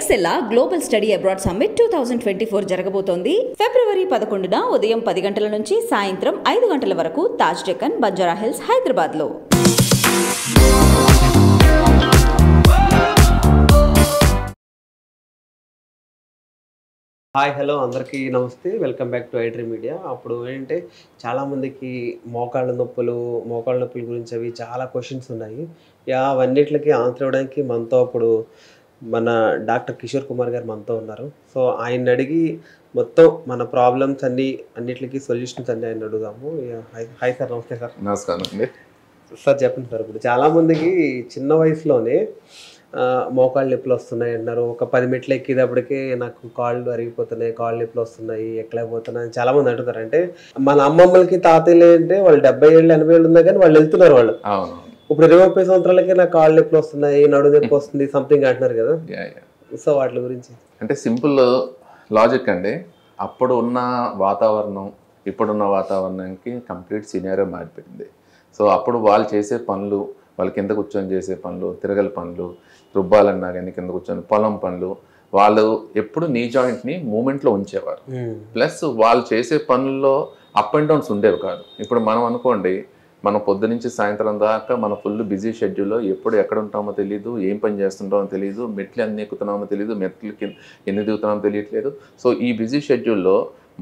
ఎక్సెల్లా global study abroad summit 2024 జరగబోతోంది. ఫిబ్రవరి 11న ఉదయం 10 గంటల నుంచి సాయంత్రం 5 గంటల వరకు తాజ్ డెక్కన్, బంజారా హిల్స్, హైదరాబాద్లో. హాయ్ హలో అందరికీ నమస్తే, welcome back to iDream media. అప్పుడు ఏంటంటే చాలామందికి మోకాళ్ళ నొప్పుల గురించి అవి చాలా క్వశ్చన్స్ ఉన్నాయి. అవన్నిటికి ఆన్సర్ ఇవ్వడానికి మనతో అప్పుడు మన డాక్టర్ కిషోర్ కుమార్ గారు మనతో ఉన్నారు. సో ఆయన అడిగి మొత్తం మన ప్రాబ్లమ్స్ అన్నిటికీ సొల్యూషన్స్ అన్నీ ఆయన అడుగుదాము. హాయ్ సార్, నమస్తే సార్. నమస్కారం అండి సార్. చెప్పండి సార్, ఇప్పుడు చాలామందికి చిన్న వయసులోనే మోకాళ్ళు నొప్పులు వస్తున్నాయి అన్నారు. ఒక 10 మెట్లు ఎక్కేటప్పటికే నాకు కాళ్ళు అరిగిపోతున్నాయి, కాళ్ళు నొప్పులు వస్తున్నాయి, ఎక్కలేకపోతున్నాయి అని చాలామంది అంటున్నారు. అంటే మన అమ్మమ్మలకి తాతయ్యలు అంటే వాళ్ళు 70 ఏళ్ళు 80 ఏళ్ళు ఉన్నా కానీ వాళ్ళు వెళ్తున్నారు. వాళ్ళు ఇప్పుడు 20-30 సంవత్సరాలకే నాకు కాళ్ళు నొప్పులు వస్తున్నాయి, నడు నొప్పి వస్తుంది, సంథింగ్ అంటున్నారు కదా. సో వాటి గురించి అంటే సింపుల్ లాజిక్ అండి. అప్పుడు ఉన్న వాతావరణం ఇప్పుడున్న వాతావరణానికి కంప్లీట్ సినారియో మారిపోయింది. సో అప్పుడు వాళ్ళు చేసే పనులు, వాళ్ళు కింద కూర్చొని చేసే పనులు, తిరగల పనులు, రుబ్బాలన్నా కానీ కింద కూర్చొని పొలం పనులు, వాళ్ళు ఎప్పుడు నీ జాయింట్ని మూమెంట్లో ఉంచేవారు. ప్లస్ వాళ్ళు చేసే పనుల్లో అప్ అండ్ డౌన్స్ ఉండేవి కాదు. ఇప్పుడు మనం అనుకోండి, మనం పొద్దు నుంచి సాయంత్రం దాకా మన ఫుల్ బిజీ షెడ్యూల్లో ఎప్పుడు ఎక్కడ ఉంటామో తెలియదు, ఏం పని చేస్తుంటామో తెలియదు, మెట్లు ఎన్ని ఎక్కుతున్నామో తెలియదు, మెట్లకి ఎన్ని దిగుతున్నామో తెలియట్లేదు. సో ఈ బిజీ షెడ్యూల్లో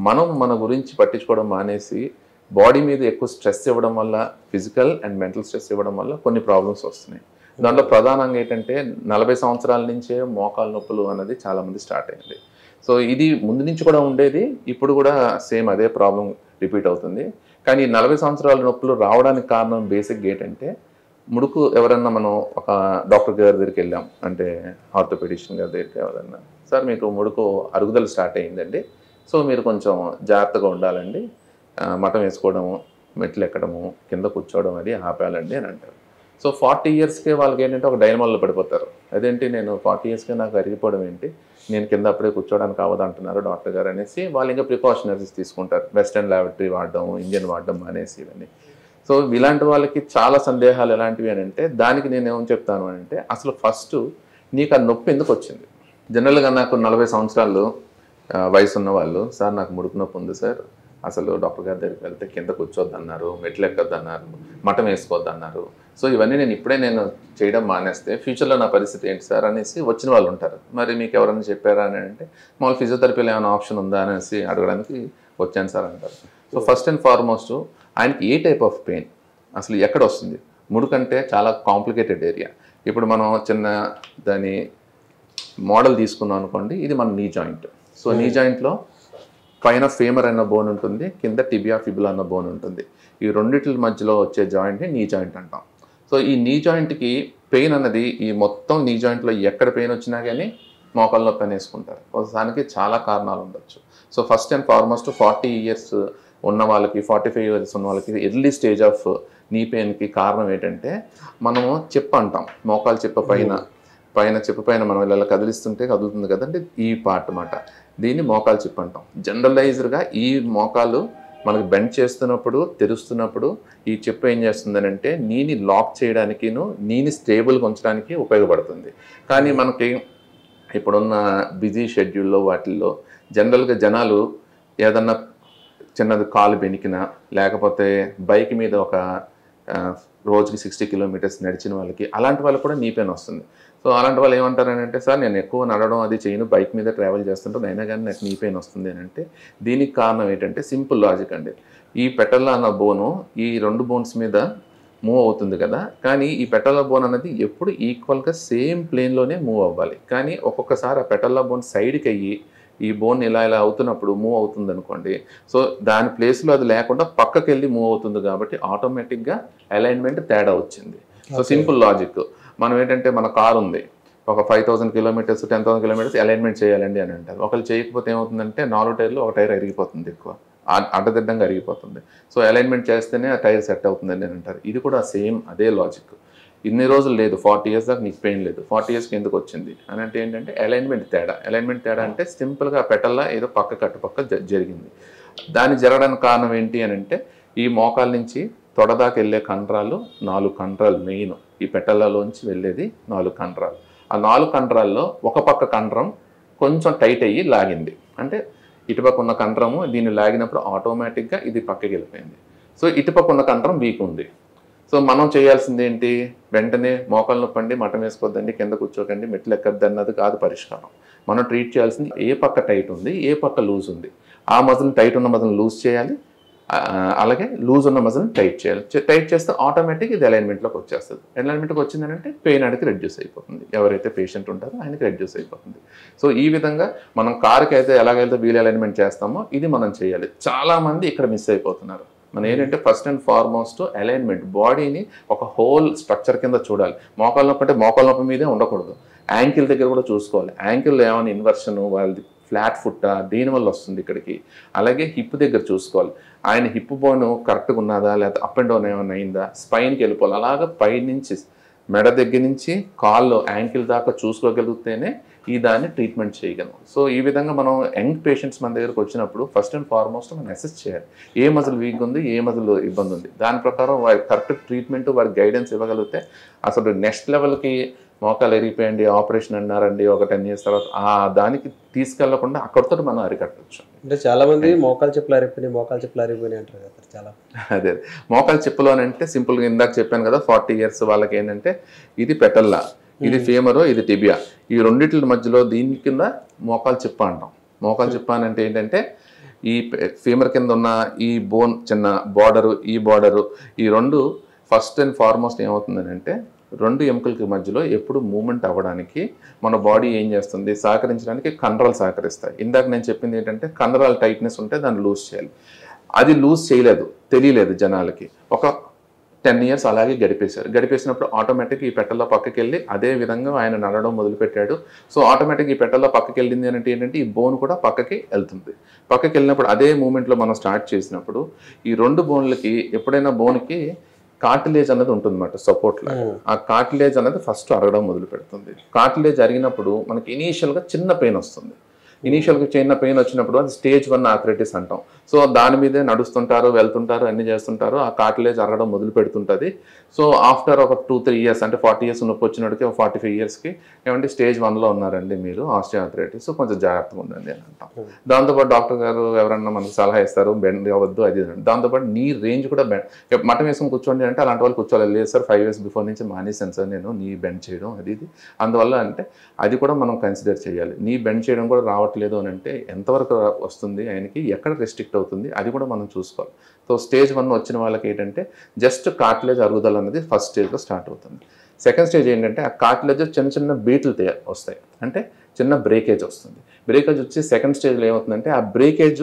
మనం మన గురించి పట్టించుకోవడం మానేసి బాడీ మీద ఎక్కువ స్ట్రెస్ ఇవ్వడం వల్ల, ఫిజికల్ అండ్ మెంటల్ స్ట్రెస్ ఇవ్వడం వల్ల కొన్ని ప్రాబ్లమ్స్ వస్తున్నాయి. దాంట్లో ప్రధానంగా ఏంటంటే 40 సంవత్సరాల నుంచే మోకాళ్ళ నొప్పులు అనేది చాలామంది స్టార్ట్ అయింది. సో ఇది ముందు నుంచి కూడా ఉండేది, ఇప్పుడు కూడా సేమ్ అదే ప్రాబ్లం రిపీట్ అవుతుంది. కానీ 40 సంవత్సరాల నొప్పులు రావడానికి కారణం బేసిక్ ఏంటంటే, ముడుకు ఎవరన్నా మనం ఒక డాక్టర్ గారి దగ్గరికి వెళ్ళాం అంటే ఆర్థోపెడిషన్ గారి దగ్గరికి ఎవరన్నా, సార్ మీకు ముడుకు అరుగుదల స్టార్ట్ అయ్యిందండి, సో మీరు కొంచెం జాగ్రత్తగా ఉండాలండి, మఠం వేసుకోవడము, మెట్లు ఎక్కడము, కింద కూర్చోవడం అది ఆపాలండి అని అంటారు. సో 40 ఇయర్స్కే వాళ్ళకి ఏంటంటే ఒక డైనమాల్లో పడిపోతారు. అదేంటి నేను 40 ఇయర్స్కే నాకు అరిగిపోవడం ఏంటి, నేను కింద అప్పుడే కూర్చోవడానికి అవ్వదంటున్నారు డాక్టర్ గారు అనేసి వాళ్ళు ఇంకా ప్రికాషనరీస్ తీసుకుంటారు. వెస్టర్న్ ల్యాబొరేటరీ వాడడం, ఇండియన్ వాడడం అనేసి ఇవన్నీ. సో ఇలాంటి వాళ్ళకి చాలా సందేహాలు ఎలాంటివి అని అంటే, దానికి నేను ఏమని చెప్తాను అని అంటే, అసలు ఫస్ట్ నీకు ఆ నొప్పి ఎందుకు వచ్చింది. జనరల్గా నాకు 40 సంవత్సరాలు వయసు ఉన్న వాళ్ళు, సార్ నాకు ముడుకు నొప్పి ఉంది సార్, అసలు డాక్టర్ గారి దగ్గరికి వెళ్తే కింద కూర్చోద్దు అన్నారు, మెట్లు ఎక్కద్దు అన్నారు, మఠం వేసుకోవద్దు అన్నారు. సో ఇవన్నీ నేను చేయడం మానేస్తే ఫ్యూచర్లో నా పరిస్థితి ఏంటి సార్ అనేసి వచ్చిన వాళ్ళు ఉంటారు. మరి మీకు ఎవరైనా చెప్పారా అని అంటే, మామూలు ఫిజియోథెరపీలో ఏమైనా ఆప్షన్ ఉందా అనేసి అడగడానికి వచ్చాను సార్ అంటారు. సో ఫస్ట్ అండ్ ఫార్మోస్ట్ ఆయనకి ఏ టైప్ ఆఫ్ పెయిన్, అసలు ఎక్కడ వస్తుంది. ముడుకంటే చాలా కాంప్లికేటెడ్ ఏరియా. ఇప్పుడు మనం చిన్న దాని మోడల్ తీసుకున్నాం అనుకోండి, ఇది మన నీ జాయింట్. సో నీ జాయింట్లో పైన ఫేమర్ అన్న బోన్ ఉంటుంది, కింద టిబియా ఫిబులా అన్న బోన్ ఉంటుంది. ఈ రెండింటి మధ్యలో వచ్చే జాయింట్ని నీ జాయింట్ అంటాం. సో ఈ నీ జాయింట్కి పెయిన్ అన్నది, ఈ మొత్తం నీ జాయింట్లో ఎక్కడ పెయిన్ వచ్చినా కానీ మోకాళ్ళ నొప్పి వేసుకుంటారు. దానికి చాలా కారణాలు ఉండొచ్చు. So first and foremost 40 years ఉన్న వాళ్ళకి, 45 ఇయర్స్ ఉన్న వాళ్ళకి ఎర్లీ స్టేజ్ ఆఫ్ నీ పెయిన్కి కారణం ఏంటంటే, మనము చెప్పు అంటాం, మోకాలు చెప్ప పైన మనం ఇలా కదిలిస్తుంటే కదులుతుంది కదండి, ఈ పార్ట్ అన్నమాట. దీన్ని మోకాలు చెప్పు అంటాం. జనరలైజ్డ్గా ఈ మోకాలు మనకి బెండ్ చేస్తున్నప్పుడు, తెరుస్తున్నప్పుడు ఈ చెప్పు ఏం చేస్తుందని అంటే, నీని లాక్ చేయడానికిను, నీని స్టేబుల్గా ఉంచడానికి ఉపయోగపడుతుంది. కానీ మనకి ఇప్పుడున్న బిజీ షెడ్యూల్లో వాటిల్లో జనరల్గా జనాలు ఏదన్నా చిన్నది కాలు బెనికినా, లేకపోతే బైక్ మీద ఒక రోజుకి 60 కిలోమీటర్స్ నడిచిన వాళ్ళకి, అలాంటి వాళ్ళకి కూడా నీ పెయిన్ వస్తుంది. సో అలాంటి వాళ్ళు ఏమంటారని అంటే, సార్ నేను ఎక్కువ నడవడం అది చేయను, బైక్ మీద ట్రావెల్ చేస్తుంటాను, అయినా కానీ నాకు నీ పెయిన్ వస్తుంది అని అంటే, దీనికి కారణం ఏంటంటే సింపుల్ లాజిక్ అండి. ఈ పెటల్లా అన్న బోను ఈ 2 బోన్స్ మీద మూవ్ అవుతుంది కదా, కానీ ఈ పెటల్లా బోన్ అనేది ఎప్పుడు ఈక్వల్గా సేమ్ ప్లేన్లోనే మూవ్ అవ్వాలి. కానీ ఒక్కొక్కసారి ఆ పెటల్లా బోన్ సైడ్కి అయ్యి ఈ బోన్ ఇలా అవుతున్నప్పుడు మూవ్ అవుతుంది అనుకోండి, సో దాని ప్లేస్లో అది లేకుండా పక్కకి వెళ్ళి మూవ్ అవుతుంది కాబట్టి ఆటోమేటిక్గా అలైన్మెంట్ తేడా వచ్చింది. So simple logic. మనం ఏంటంటే, మన కారు ఉంది, ఒక 5000 కిలోమీటర్స్ 10,000 కిలోమీటర్స్ అలైన్మెంట్ చేయాలండి అని అంటారు. ఒకళ్ళు చేయకపోతే ఏమవుతుందంటే 4 టైర్లు ఒక టైర్ అరిగిపోతుంది, ఎక్కువ అడ్డదిడ్డంగా అరిగిపోతుంది. సో అలైన్మెంట్ చేస్తేనే ఆ టైర్ సెట్ అవుతుందండి అని అంటారు. ఇది కూడా సేమ్ అదే లాజిక్. ఇన్ని రోజులు లేదు, 40 ఇయర్స్ దాకా నీకు పెయిన్ లేదు, 40 ఇయర్స్కి ఎందుకు వచ్చింది అని అంటే ఏంటంటే అలైన్మెంట్ తేడా అంటే సింపుల్గా పెటల్లా ఏదో పక్క జరిగింది. దాన్ని జరగడానికి కారణం ఏంటి అని అంటే, ఈ మోకాల నుంచి తొడదాకా వెళ్ళే కండరాలు 4 కండరాలు మెయిన్, ఈ పెటల్లాలోంచి వెళ్ళేది 4 కండరాలు. ఆ 4 కండరాల్లో ఒక పక్క కండరం కొంచెం టైట్ అయ్యి లాగింది. అంటే ఇటుపక్క ఉన్న కండరము దీన్ని లాగినప్పుడు ఆటోమేటిక్గా ఇది పక్కకి వెళ్ళిపోయింది. సో ఇటుపక్క ఉన్న కండరం వీక్ ఉంది. సో మనం చేయాల్సింది ఏంటి, వెంటనే మోకాలు నొప్పండి, మటం వేసుకోవద్దండి, కింద కూర్చోకండి, మెట్లు ఎక్కద్దు అన్నది కాదు పరిష్కారం. మనం ట్రీట్ చేయాల్సింది ఏ పక్క టైట్ ఉంది, ఏ పక్క లూజ్ ఉంది. ఆ మజిల్ టైట్ ఉన్న మజిల్ లూజ్ చేయాలి, అలాగే లూజ్ ఉన్న మజిల్ టైట్ చేయాలి. టైట్ చేస్తే ఆటోమేటిక్ ఇది అలైన్మెంట్లోకి వచ్చేస్తుంది. అలైన్మెంట్కి వచ్చిందంటే పెయిన్ అనేది రెడ్యూస్ అయిపోతుంది. ఎవరైతే పేషెంట్ ఉంటారో ఆయనకి రెడ్యూస్ అయిపోతుంది. సో ఈ విధంగా మనం కారుకి అయితే ఎలాగైతే వీల్ అలైన్మెంట్ చేస్తామో ఇది మనం చేయాలి. చాలామంది ఇక్కడ మిస్ అయిపోతున్నారు. మనం ఏంటంటే ఫస్ట్ అండ్ ఫార్మోస్ట్ అలైన్మెంట్, బాడీని ఒక హోల్ స్ట్రక్చర్ కింద చూడాలి. మోకాలు నొప్పి అంటే మోకాలు నొప్పి మీదే ఉండకూడదు, యాంకిల్ దగ్గర కూడా చూసుకోవాలి. యాంకిల్లో ఏమైనా ఇన్వర్షన్, వాళ్ళది ఫ్లాట్ ఫుట్ దేనివల్ల వస్తుంది ఇక్కడికి. అలాగే హిప్ దగ్గర చూసుకోవాలి, ఆయన హిప్ బోన్ కరెక్ట్గా ఉన్నదా, లేకపోతే అప్ అండ్ డౌన్ ఏమైనా అయిందా, స్పైన్కి వెళ్ళిపోవాలి. అలాగా పై నుంచి మెడ దగ్గర నుంచి కాళ్ళు యాంకిల్ దాకా చూసుకోగలిగితేనే ఈ దాన్ని ట్రీట్మెంట్ చేయగలం. సో ఈ విధంగా మనం యంగ్ పేషెంట్స్ మన దగ్గరకు వచ్చినప్పుడు ఫస్ట్ అండ్ ఫార్మోస్ట్ మనం అసెస్ చేయాలి. ఏ మజిల్ వీక్ ఉంది, ఏ మజిల్ ఇబ్బంది ఉంది, దాని ప్రకారం వారి కరెక్ట్ ట్రీట్మెంట్, వారికి గైడెన్స్ ఇవ్వగలిగితే అసలు నెక్స్ట్ లెవెల్కి మోకాలు ఎరిగిపోయండి, ఆపరేషన్ అన్నారండి ఒక 10 years తర్వాత దానికి తీసుకెళ్లకుండా అక్కడితో మనం అరికట్టవచ్చు. అంటే చాలా మంది మోకాలు చెప్పులు అరిగిపోయినాయి అంటారు కదా చాలా. అదే మోకాలు చెప్పులు అని అంటే సింపుల్గా ఇందాక చెప్పాను కదా, 40 years వాళ్ళకి ఏంటంటే ఇది పెటల్లా, ఇది ఫేమరు, ఇది టిబియా, ఈ రెండింటి మధ్యలో దీని కింద మోకాలు చెప్ప అంటాం. మోకాలు చెప్ప అని అంటే ఏంటంటే ఈ ఫేమర్ కింద ఉన్న ఈ బోన్ చిన్న బార్డరు, ఈ బార్డరు, ఈ రెండు ఫస్ట్ అండ్ ఫార్మోస్ట్ ఏమవుతుందని అంటే 2 ఎముకలకి మధ్యలో ఎప్పుడు మూమెంట్ అవ్వడానికి మన బాడీ ఏం చేస్తుంది, సహకరించడానికి కండరాలు సహకరిస్తాయి. ఇందాక నేను చెప్పింది ఏంటంటే కండరాలు టైట్నెస్ ఉంటే దాన్ని లూజ్ చేయాలి. అది లూజ్ చేయలేదు, తెలియలేదు జనాలకి. ఒక 10 years అలాగే గడిపేసినప్పుడు ఆటోమేటిక్ ఈ పెట్టల్లో పక్కకి వెళ్ళి అదే విధంగా ఆయన నడవడం మొదలుపెట్టాడు. సో ఆటోమేటిక్ ఈ పెట్టల్లో పక్కకి వెళ్ళింది అంటే ఏంటంటే ఈ బోన్ కూడా పక్కకి వెళ్తుంది. పక్కకి వెళ్ళినప్పుడు అదే మూమెంట్లో మనం స్టార్ట్ చేసినప్పుడు ఈ 2 బోన్లకి ఎప్పుడైనా బోన్కి కార్టిలేజ్ అనేది ఉంటుంది అన్నమాట, సపోర్ట్ లాగా. ఆ కార్టిలేజ్ అనేది ఫస్ట్ అరగడం మొదలు పెడుతుంది. కార్టిలేజ్ అరిగినప్పుడు మనకి ఇనీషియల్గా చిన్న పెయిన్ వస్తుంది. ఇనీషియల్గా చిన్న పెయిన్ వచ్చినప్పుడు అది స్టేజ్ 1 ఆర్థరైటిస్ అంటాం. సో దాని మీదే నడుస్తుంటారు, వెళ్తుంటారు, అన్ని చేస్తుంటారు, ఆ కార్టిలేజ్ అరగడం మొదలు పెడుతుంటుంది. సో ఆఫ్టర్ ఒక 2-3 years అంటే 40 years నొప్పి వచ్చినడికి ఒక 45 yearsకి ఏమంటే స్టేజ్ 1లో ఉన్నారండి మీరు ఆస్టియోఆర్థరైటిస్, కొంచెం జాగ్రత్తగా ఉండండి అని అంటాం. దాంతోపాటు డాక్టర్ గారు ఎవరన్నా మనకు సలహా ఇస్తారు, బెండ్ అవ్వద్దు అది. దాంతోపాటు నీ రేంజ్ కూడా మటం వేసుకొని కూర్చోండి అంటే అలాంటి వాళ్ళు కూర్చోవాలి. లేదు సార్ 5 years బిఫోర్ నుంచి మానేసాను సార్ నేను నీ బెండ్ చేయడం అది ఇది. అందువల్ల అంటే అది కూడా మనం కన్సిడర్ చేయాలి. నీ బెండ్ చేయడం కూడా రావట్లేదు అని అంటే ఎంతవరకు వస్తుంది, ఆయనకి ఎక్కడ రెస్ట్రిక్ట్ అవుతుంది అది కూడా మనం చూసుకోవాలి. సో స్టేజ్ 1 వచ్చిన వాళ్ళకి ఏంటంటే జస్ట్ కార్టిలేజ్ అరుగుదల అనేది ఫస్ట్ స్టేజ్లో స్టార్ట్ అవుతుంది. సెకండ్ స్టేజ్ ఏంటంటే ఆ కార్టిలేజ్ చిన్న చిన్న బీట్లు వస్తాయి, అంటే చిన్న బ్రేకేజ్ వస్తుంది. బ్రేకేజ్ వచ్చి సెకండ్ స్టేజ్లో ఏమవుతుందంటే ఆ బ్రేకేజ్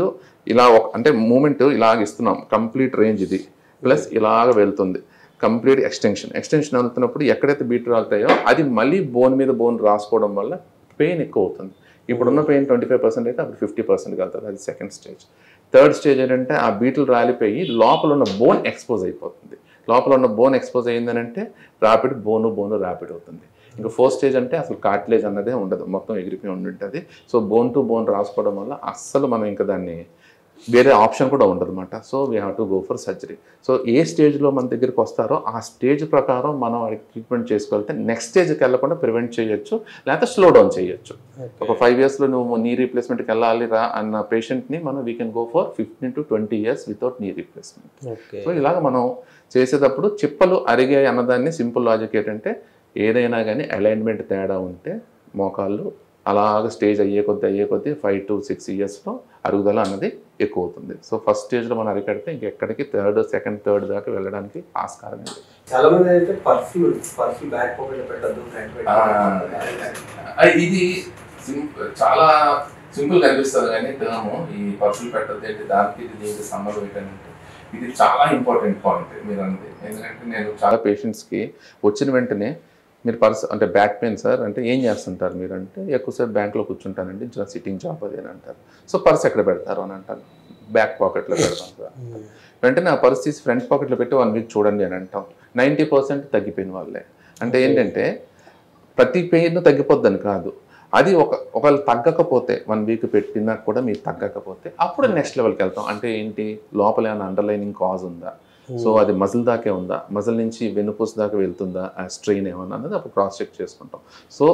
ఇలా అంటే మూమెంట్ ఇలాగ ఇస్తున్నాం, కంప్లీట్ రేంజ్ ఇది ప్లస్ ఇలాగ వెళ్తుంది, కంప్లీట్ ఎక్స్టెన్షన్ వెళ్తున్నప్పుడు ఎక్కడైతే బీట్లు రాలుతాయో అది మళ్ళీ బోన్ మీద బోన్ రాసుకోవడం వల్ల పెయిన్ ఎక్కువ అవుతుంది. ఇప్పుడున్న పెయిన్ 25% అయితే అప్పుడు 50% వెళ్తుంది. అది సెకండ్ స్టేజ్. థర్డ్ స్టేజ్ ఏంటంటే ఆ బీట్లు రాలిపోయి లోపల ఉన్న బోన్ ఎక్స్పోజ్ అయిపోతుంది. లోపల ఉన్న బోన్ ఎక్స్పోజ్ అయ్యిందనంటే బోను ర్యాపిడ్ అవుతుంది. ఇంకా ఫోర్త్ స్టేజ్ అంటే అసలు కార్టిలేజ్ అన్నదే ఉండదు, మొత్తం ఎగిరిపోయి ఉంటుంది. సో బోన్ టు బోన్ రాసుకోవడం వల్ల అస్సలు మనం ఇంకా దాన్ని వేరే ఆప్షన్ కూడా ఉండదు అనమాట. So we have to go for surgery. So ఏ స్టేజ్లో మన దగ్గరికి వస్తారో ఆ స్టేజ్ ప్రకారం మనం వాడికి ట్రీట్మెంట్ చేసుకోగలిగితే నెక్స్ట్ స్టేజ్కి వెళ్ళకుండా ప్రివెంట్ చేయొచ్చు, లేకపోతే స్లో డౌన్ చేయొచ్చు. ఒక 5 yearsలో నువ్వు నీ రీప్లేస్మెంట్కి వెళ్ళాలి రా అన్న పేషెంట్ని మనం we can go for 15 to 20 years without knee replacement. So ఇలాగ మనం చేసేటప్పుడు చిప్పలు అరిగాయి అన్నదాన్ని సింపుల్ లాజిక్ ఏంటంటే ఏదైనా కానీ అలైన్మెంట్ తేడా ఉంటే మోకాళ్ళు అలాగ స్టేజ్ అయ్యే కొద్దీ 5 to 6 yearsలో అరుగుదల అన్నది ఎక్కువ అవుతుంది. సో ఫస్ట్ స్టేజ్లో మనం అరికడితే ఇంకెక్కడికి సెకండ్ థర్డ్ దాకా వెళ్ళడానికి ఆస్కారం లేదు. చాలా మంది అయితే పర్ఫ్యూమ్ బ్యాక్ పాకెట్లో పెట్టద్దు. ఇది చాలా సింపుల్ కనిపిస్తుంది కానీ టర్మ్ ఈ పర్ఫ్యూమ్ పెట్టద్దు ఏంటి దానికి దీనికి సంబంధం ఏంటంటే ఇది చాలా ఇంపార్టెంట్ పాయింట్ మీరు అన్నది. ఎందుకంటే నేను చాలా పేషెంట్స్కి వచ్చిన వెంటనే మీరు అంటే బ్యాక్ పెయిన్ సార్ అంటే ఏం చేస్తుంటారు మీరు అంటే ఎక్కువసేపు బ్యాంక్లో కూర్చుంటానండి, సిట్టింగ్ జాబ్ అది అని అంటారు. సో పర్స్ ఎక్కడ పెడతారు అని అంటారు, బ్యాక్ పాకెట్లో పెడతాం సార్. వెంటనే ఆ పర్స్ తీసి ఫ్రంట్ పాకెట్లో పెట్టి 1 week చూడండి అని అంటాం. 90% తగ్గిపోయిన వాళ్ళే. అంటే ఏంటంటే ప్రతి పెయిన్ తగ్గిపోద్దని కాదు, అది ఒకవేళ తగ్గకపోతే 1 week పెట్టినా కూడా మీరు తగ్గకపోతే అప్పుడు నెక్స్ట్ లెవెల్కి వెళ్తాం. అంటే ఏంటి లోపల ఏమైనా అండర్లైనింగ్ కాజ్ ఉందా, సో అది మజిల్ దాకే ఉందా, మజిల్ నుంచి వెన్నుపూస దాకా వెళ్తుందా, ఆ స్ట్రెయిన్ ఏమన్నా అన్నది అప్పుడు క్రాస్ చెక్ చేసుకుంటాం. సో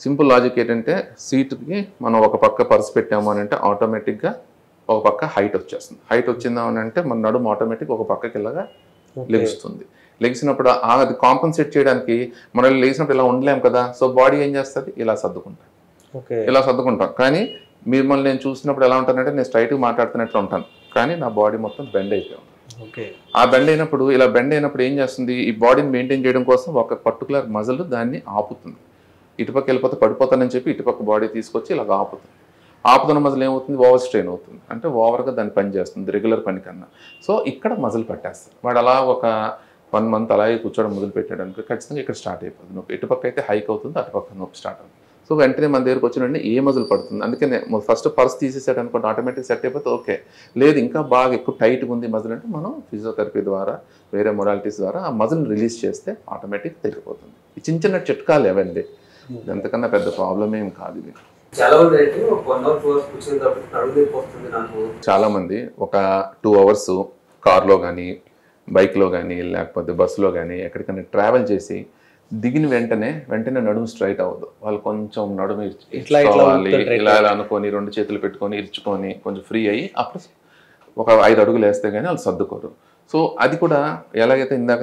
సింపుల్ లాజిక్ ఏంటంటే సీట్కి మనం ఒక పక్క పర్స్ పెట్టాము అని అంటే ఆటోమేటిక్గా ఒక పక్క హైట్ వచ్చేస్తుంది. హైట్ వచ్చిందా అని అంటే మన నడుము ఆటోమేటిక్ ఒక పక్కకి ఇలాగా లెగుస్తుంది. లెగిసినప్పుడు అది కాంపన్సేట్ చేయడానికి మనం లేచినప్పుడు ఇలా ఉండలేం కదా, సో బాడీ ఏం చేస్తుంది, ఇలా సర్దుకుంటాం. ఇలా సర్దుకుంటాం. కానీ మిమ్మల్ని నేను చూసినప్పుడు ఎలా ఉంటానంటే నేను స్ట్రైట్గా మాట్లాడుతున్నట్లు ఉంటాను, కానీ నా బాడీ మొత్తం బెండ్ అయిపోయి ఉంటుంది. ఆ బెండ్ అయినప్పుడు ఇలా బెండ్ అయినప్పుడు ఏం చేస్తుంది, ఈ బాడీని మెయింటైన్ చేయడం కోసం ఒక పర్టికులర్ మజిల్ దాన్ని ఆపుతుంది. ఇటుపక్క వెళ్ళిపోతే పడిపోతానని చెప్పి ఇటుపక్క బాడీ తీసుకొచ్చి ఇలా ఆపుతుంది. ఆపుతున్న మజిల్ ఏమవుతుంది, ఓవర్ స్ట్రెయిన్ అవుతుంది. అంటే ఓవర్గా దాన్ని పని చేస్తుంది రెగ్యులర్ పని కన్నా. సో ఇక్కడ మజిల్ పట్టేస్తుంది. వాడు అలా ఒక 1 month అలాగే కూర్చోవడం మొదలు పెట్టాడనుకో ఖచ్చితంగా ఇక్కడ స్టార్ట్ అయిపోతుంది నొప్పి. ఇటుపక్క అయితే హైక్ అవుతుంది, అటుపక్క నొప్పి స్టార్ట్ అవుతుంది. సో వెంటనే మన దగ్గరకు వచ్చినండి ఏ మజిల్ పడుతుంది. అందుకనే ఫస్ట్ పర్స్ తీసేసాడు అనుకోండి ఆటోమేటిక్ సెట్ అయిపోతే ఓకే. లేదు ఇంకా బాగా ఎక్కువ టైట్గా ఉంది మజిల్ అంటే మనం ఫిజియోథెరపీ ద్వారా వేరే మొడాలిటీస్ ద్వారా ఆ మజిల్ని రిలీజ్ చేస్తే ఆటోమేటిక్ తగ్గిపోతుంది. ఈ చిన్న చిన్న చిట్కాలు ఏవండి, ఎంతకన్నా పెద్ద ప్రాబ్లం ఏం కాదు ఇది. చాలా మంది ఒక 2 hours కార్లో కానీ బైక్లో కానీ లేకపోతే బస్సులో కానీ ఎక్కడికైనా ట్రావెల్ చేసి దిగిన వెంటనే నడుము స్ట్రైట్ అవ్వదు. వాళ్ళు కొంచెం నడుము ఇచ్చుకోవాలి ఇలా అనుకొని 2 చేతులు పెట్టుకొని ఇరుచుకొని కొంచెం ఫ్రీ అయ్యి అప్పుడు ఒక 5 అడుగులు వేస్తే కానీ వాళ్ళు సర్దుకోరు. సో అది కూడా ఎలాగైతే ఇందాక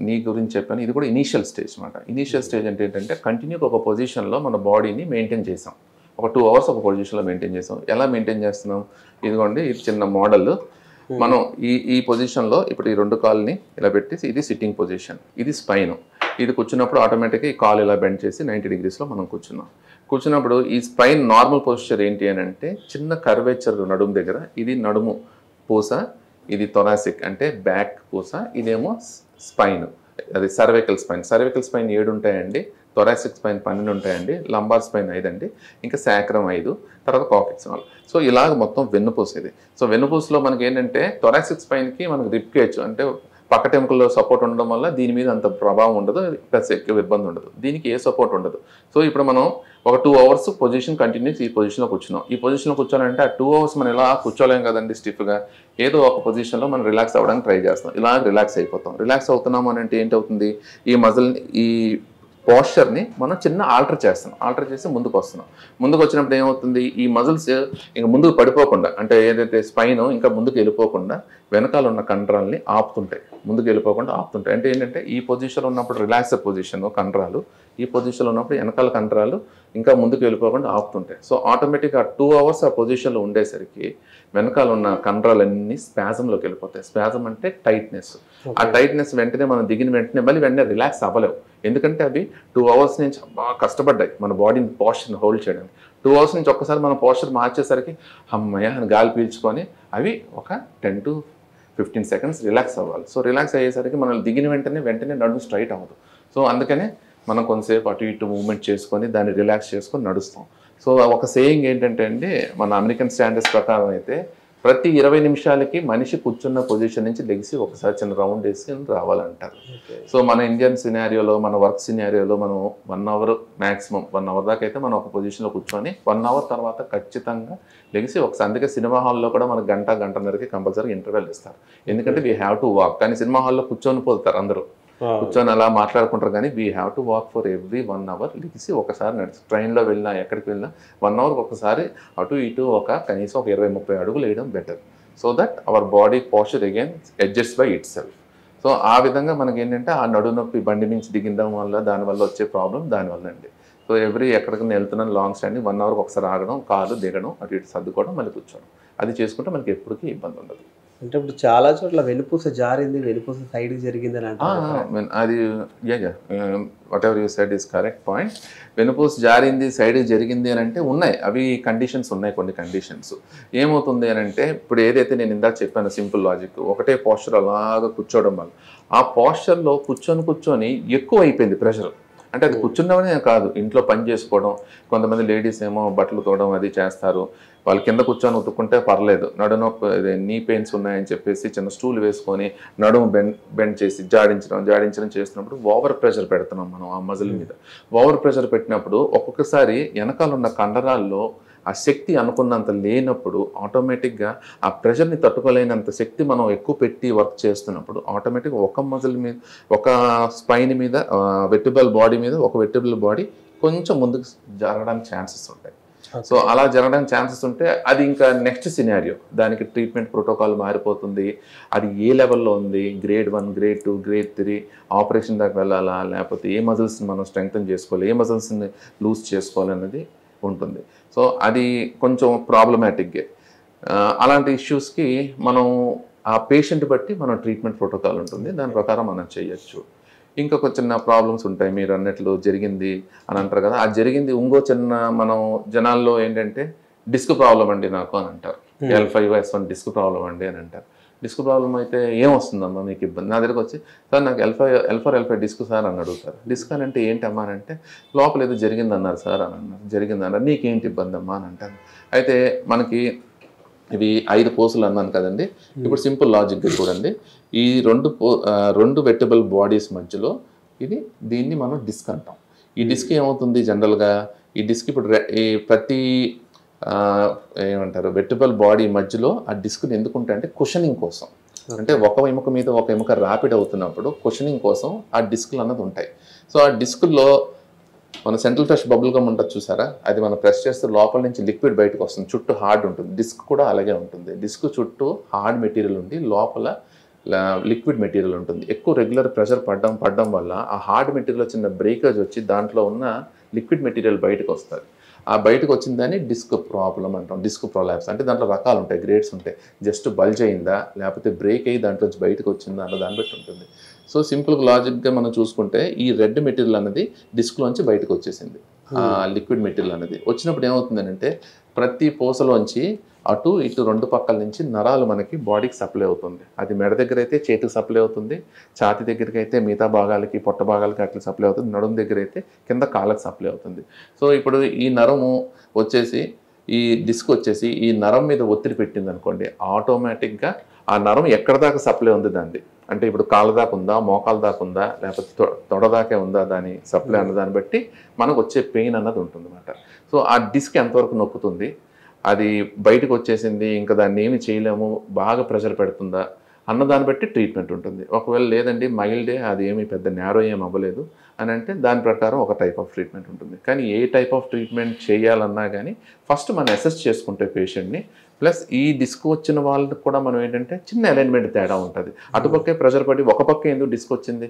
నీ గురించి చెప్పాను, ఇది కూడా ఇనీషియల్ స్టేజ్ అనమాట. ఇనీషియల్ స్టేజ్ అంటే ఏంటంటే కంటిన్యూగా ఒక పొజిషన్లో మన బాడీని మెయింటైన్ చేసాం. ఒక 2 hours ఒక పొజిషన్లో మెయింటైన్ చేసాం. ఎలా మెయింటైన్ చేస్తున్నాం, ఇదిగోండి ఇది చిన్న మోడల్. మనం ఈ పొజిషన్లో ఇప్పుడు ఈ 2 కాళ్ళని ఇలా పెట్టేసి ఇది సిట్టింగ్ పొజిషన్, ఇది స్పైన్. ఇది కూర్చున్నప్పుడు ఆటోమేటిక్గా ఈ కాలు ఇలా బెండ్ చేసి 90 degrees మనం కూర్చున్నప్పుడు ఈ స్పైన్ నార్మల్ పొజిషన్ ఏంటి అని అంటే చిన్న కర్వేచర్ నడుము దగ్గర, ఇది నడుము పూస, ఇది థొరాసిక్ అంటే బ్యాక్ పూస, ఇదేమో స్పైన్, అది సర్వైకల్ స్పైన్. సర్వైకల్ స్పైన్ 7 ఉంటాయండి, థొరాసిక్ స్పైన్ 12 ఉంటాయండి, లంబార్ స్పైన్ 5 అండి, ఇంకా శాక్రం 5, తర్వాత కాక్సిక్స్ 4. సో ఇలాగ మొత్తం వెన్నుపూస ఇది. సో వెన్నుపూసలో మనకి ఏంటంటే థొరాసిక్ స్పైన్కి మనకు రిబ్ కేజ్ అంటే పక్క టెంకుల్లో సపోర్ట్ ఉండడం వల్ల దీని మీద అంత ప్రభావం ఉండదు, ప్లస్ ఎక్కువ ఇబ్బంది ఉండదు. దీనికి ఏ సపోర్ట్ ఉండదు. సో ఇప్పుడు మనం ఒక 2 hours పొజిషన్ కంటిన్యూస్ ఈ పొజిషన్లో కూర్చున్నాం. ఈ పొజిషన్లో కూర్చోాలంటే ఆ 2 hours మనం ఇలా కూర్చోలేం కదండి స్టిఫ్గా. ఏదో ఒక పొజిషన్లో మనం రిలాక్స్ అవ్వడానికి ట్రై చేస్తాం. ఇలా రిలాక్స్ అయిపోతాం. రిలాక్స్ అవుతున్నాము అని అంటే ఏంటవుతుంది, ఈ మజిల్ని ఈ పోస్చర్ని మనం చిన్న ఆల్టర్ చేస్తాం. ఆల్టర్ చేసి ముందుకు వస్తున్నాం. ముందుకు వచ్చినప్పుడు ఏమవుతుంది, ఈ మజిల్స్ ఇంకా ముందుకు పడిపోకుండా అంటే ఏదైతే స్పైన్ ఇంకా ముందుకు వెళ్ళిపోకుండా వెనకాల ఉన్న కండరాలని ఆపుతుంటాయి, ముందుకు వెళ్ళిపోకుండా ఆపుతుంటాయి. అంటే ఏంటంటే ఈ పొజిషన్లో ఉన్నప్పుడు రిలాక్స్డ్ పొజిషన్ కండరాలు, ఈ పొజిషన్లో ఉన్నప్పుడు వెనకాల కండరాలు ఇంకా ముందుకు వెళ్ళిపోకుండా ఆపుతుంటాయి. సో ఆటోమేటిక్గా 2 hours ఆ పొజిషన్లో ఉండేసరికి వెనకాల ఉన్న కండరాలన్నీ స్పాజంలోకి వెళ్ళిపోతాయి. స్పాజం అంటే టైట్నెస్. ఆ టైట్నెస్ వెంటనే మనం దిగిన వెంటనే రిలాక్స్ అవ్వలేవు. ఎందుకంటే అవి 2 hours నుంచి బాగా కష్టపడ్డాయి మన బాడీని పోస్చర్ని హోల్డ్ చేయడానికి. 2 hours నుంచి ఒక్కసారి మనం పోస్చర్ మార్చేసరికి అమ్మయ్య అని గాలి పీల్చుకొని అవి ఒక 10 to 15 seconds రిలాక్స్ అవ్వాలి. సో రిలాక్స్ అయ్యేసరికి మనం దిగిన వెంటనే నడుము స్ట్రైట్ అవ్వదు. సో అందుకనే మనం కొంతసేపు అటు ఇటు మూవ్మెంట్ చేసుకొని దాన్ని రిలాక్స్ చేసుకొని నడుస్తాం. సో ఒక సేయింగ్ ఏంటంటే అండి, మన అమెరికన్ స్టాండర్డ్స్ ప్రకారం అయితే ప్రతి 20 నిమిషాలకి మనిషి కూర్చున్న పొజిషన్ నుంచి లెగిసి ఒకసారి చిన్న రౌండ్ వేసుకొని రావాలంటారు. సో మన ఇండియన్ సినారియోలో, మన వర్క్ సినారియోలో మనం 1 hour మ్యాక్సిమం 1 hour దాకా అయితే మనం ఒక పొజిషన్లో కూర్చొని 1 hour తర్వాత ఖచ్చితంగా లెగిసి ఒకసారి. అందుకే సినిమా హాల్లో కూడా మనకు గంటన్నరకి కంపల్సరీ ఇంటర్వెల్ ఇస్తారు. ఎందుకంటే వీ హ్యావ్ టు వాక్. కానీ సినిమా హాల్లో కూర్చొని పోతారు అందరూ, కూర్చొని అలా మాట్లాడుకుంటారు. కానీ we have to walk for every 1 hour. లెగిసి ఒకసారి నడిచి ట్రైన్లో వెళ్ళినా ఎక్కడికి వెళ్ళినా 1 hour ఒకసారి అటు ఇటు కనీసం ఒక 20-30 అడుగులు వేయడం better. So that our body posture again adjust by it self. So ఆ విధంగా మనకి ఏంటంటే ఆ నడు నొప్పి బండి మించి దిగడం వల్ల దానివల్ల వచ్చే ప్రాబ్లం దానివల్ల అండి. సో ఎక్కడికైనా వెళ్తున్నాను లాంగ్ స్టాండింగ్ 1 hour ఒకసారి ఆగడం, కాలు దిగడం, అటు ఇటు సర్దుకోవడం, మళ్ళీ కూర్చోవడం, అది చేసుకుంటే మనకి ఎప్పటికీ ఇబ్బంది ఉండదు. అంటే ఇప్పుడు చాలా చోట్ల వెన్నుపూస జారింది, వెన్నుపూస సైడ్కి జరిగింది అని అంటారు. అది what ever you said is correct point. వెన్నుపూస జారింది, సైడ్కి జరిగింది అని అంటే ఉన్నాయి, అవి కండిషన్స్ ఉన్నాయి. కొన్ని కండిషన్స్ ఏమవుతుంది అని అంటే ఇప్పుడు ఏదైతే నేను ఇందాక చెప్పాను సింపుల్ లాజిక్, ఒకటే పోస్చర్ అలాగా కూర్చోవడం వల్ల ఆ పోస్చర్లో కూర్చొని ఎక్కువ అయిపోయింది ప్రెషర్. అంటే అది కూర్చున్నామనే కాదు, ఇంట్లో పని చేసుకోవడం, కొంతమంది లేడీస్ ఏమో బట్టలు తోవడం అది చేస్తారు. వాళ్ళు కింద కూర్చొని ఉతుక్కుంటే పర్లేదు, నడునొప్పి నీ పెయిన్స్ ఉన్నాయని చెప్పేసి చిన్న స్టూల్ వేసుకొని నడుము బెండ్ చేసి జాడించడం చేస్తున్నప్పుడు ఓవర్ ప్రెషర్ పెడుతున్నాం మనం ఆ మజిల్ మీద. ఓవర్ ప్రెషర్ పెట్టినప్పుడు ఒక్కొక్కసారి వెనకాల ఉన్న కండరాల్లో ఆ శక్తి అనుకున్నంత లేనప్పుడు ఆటోమేటిక్గా ఆ ప్రెషర్ని తట్టుకోలేనంత శక్తి మనం ఎక్కువ పెట్టి వర్క్ చేస్తున్నప్పుడు ఆటోమేటిక్గా ఒక మజిల్ మీద, ఒక స్పైన్ మీద, వెర్టిబ్రల్ బాడీ మీద ఒక వెర్టిబ్రల్ బాడీ కొంచెం ముందుకు జరగడానికి ఛాన్సెస్ ఉంటాయి. సో అలా జరగడానికి ఛాన్సెస్ ఉంటే అది ఇంకా నెక్స్ట్ సినారియో, దానికి ట్రీట్మెంట్ ప్రోటోకాల్ మారిపోతుంది. అది ఏ లెవెల్లో ఉంది, గ్రేడ్ 1, గ్రేడ్ 2, గ్రేడ్ 3, ఆపరేషన్ దాకా వెళ్ళాలా, లేకపోతే ఏ మజిల్స్ని మనం స్ట్రెంగ్తన్ చేసుకోవాలి, ఏ మజిల్స్ని లూజ్ చేసుకోవాలి అనేది ఉంటుంది. సో అది కొంచెం ప్రాబ్లమాటిక్గా. అలాంటి ఇష్యూస్కి మనం ఆ పేషెంట్ బట్టి మనం ట్రీట్మెంట్ ప్రోటోకాల్ ఉంటుంది, దాని ప్రకారం మనం చేయొచ్చు. ఇంకొక చిన్న ప్రాబ్లమ్స్ ఉంటాయి, మీరు అన్నట్లు జరిగింది అని అంటారు కదా, ఆ జరిగింది ఇంకో చిన్న మనం జనాల్లో ఏంటంటే డిస్క్ ప్రాబ్లం అండి నాకు అని అంటారు. L5S1 డిస్క్ ప్రాబ్లం అండి అని అంటారు. డిస్క్ ప్రాబ్లం అయితే ఏమొస్తుందమ్మా మీకు ఇబ్బంది? నా దగ్గరకు వచ్చి సార్ నాకు L4, L5 డిస్క్ సార్ అని అడుగుతారు. డిస్క్ అని అంటే ఏంటమ్మా అని అంటే లోపల ఏదో జరిగిందన్నారు సార్ అని అన్నారు. జరిగిందన్నారు, నీకేంటి ఇబ్బంది అమ్మా అని అంటారు. అయితే మనకి ఇవి 5 పోసులు అన్నాను కదండి. ఇప్పుడు సింపుల్ లాజిక్గా చూడండి, ఈ రెండు వెర్టిబుల్ బాడీస్ మధ్యలో దీన్ని మనం డిస్క్ అంటాం. ఈ డిస్క్ ఏమవుతుంది జనరల్గా, ఈ డిస్క్ ఇప్పుడు ప్రతి ఏమంటారు వెర్టిబుల్ బాడీ మధ్యలో ఆ డిస్క్ని ఎందుకుంటే అంటే కుషనింగ్ కోసం, అంటే ఒక ఎముక మీద ఒక ఎముక ర్యాపిడ్ అవుతున్నప్పుడు కుషనింగ్ కోసం ఆ డిస్క్లు అన్నది ఉంటాయి. సో ఆ డిస్కుల్లో మన సెంట్రల్ ఫ్రెష్ బబుల్ గమ్ ఉంటుంది చూసారా, అది మనం ప్రెస్ చేస్తే లోపల నుంచి లిక్విడ్ బయటకు వస్తుంది, చుట్టూ హార్డ్ ఉంటుంది. డిస్క్ కూడా అలాగే ఉంటుంది. డిస్క్ చుట్టూ హార్డ్ మెటీరియల్ ఉండి లోపల లిక్విడ్ మెటీరియల్ ఉంటుంది. ఎక్కువ రెగ్యులర్ ప్రెషర్ పడడం వల్ల ఆ హార్డ్ మెటీరియల్ చిన్న బ్రేకేజ్ వచ్చి దాంట్లో ఉన్న లిక్విడ్ మెటీరియల్ బయటకు వస్తుంది. ఆ బయటకు వచ్చిందని డిస్క్ ప్రాబ్లం అంటాం, డిస్క్ ప్రొలాప్స్. అంటే దాంట్లో రకాలు ఉంటాయి, గ్రేడ్స్ ఉంటాయి. జస్ట్ బల్జ్ అయిందా లేకపోతే బ్రేక్ అయ్యి దాంట్లో బయటకు వచ్చిందా అన్న దాన్ని బట్టి ఉంటుంది. సో సింపుల్గా లాజిక్గా మనం చూసుకుంటే ఈ రెడ్ మెటీరియల్ అనేది డిస్క్లోంచి బయటకు వచ్చేసింది. లిక్విడ్ మెటీరియల్ అనేది వచ్చినప్పుడు ఏమవుతుందంటే ప్రతి పూసలోంచి అటు ఇటు 2 పక్కల నుంచి నరాలు మనకి బాడీకి సప్లై అవుతుంది. అది మెడ దగ్గర అయితే చేతికి సప్లై అవుతుంది, ఛాతి దగ్గరికి అయితే మిగతా భాగాలకి పొట్ట భాగాలకి అట్లా సప్లై అవుతుంది, నడుము దగ్గర అయితే కింద కాళ్ళకి సప్లై అవుతుంది. సో ఇప్పుడు ఈ నరము వచ్చేసి ఈ డిస్క్ వచ్చేసి ఈ నరం మీద ఒత్తిడి పెట్టింది అనుకోండి, ఆటోమేటిక్గా ఆ నరం ఎక్కడ దాకా సప్లై ఉంది దాన్ని, అంటే ఇప్పుడు కాళ్ళ దాకా ఉందా, మోకాల దాకా ఉందా, లేకపోతే తొడ దాకే ఉందా దాని సప్లై అన్న దాన్ని బట్టి మనకు వచ్చే పెయిన్ అన్నది ఉంటుంది అన్నమాట. సో ఆ డిస్క్ ఎంతవరకు నొక్కుతుంది, అది బయటకు వచ్చేసింది ఇంకా దాన్ని ఏమి చేయలేము, బాగా ప్రెషర్ పెడుతుందా అన్న దాన్ని బట్టి ట్రీట్మెంట్ ఉంటుంది. ఒకవేళ లేదండి మైల్డే, అది ఏమి పెద్ద నేరో ఏం అవ్వలేదు అని అంటే దాని ప్రకారం ఒక టైప్ ఆఫ్ ట్రీట్మెంట్ ఉంటుంది. కానీ ఏ టైప్ ఆఫ్ ట్రీట్మెంట్ చేయాలన్నా కానీ ఫస్ట్ మనం అసెస్ చేసుకుంటే పేషెంట్ని, ప్లస్ ఈ డిస్క్ వచ్చిన వాళ్ళకి కూడా మనం ఏంటంటే చిన్న అలైన్మెంట్ తేడా ఉంటుంది. అటుపక్కే ప్రెషర్ పడి ఒక పక్క ఎందుకు డిస్క్ వచ్చింది,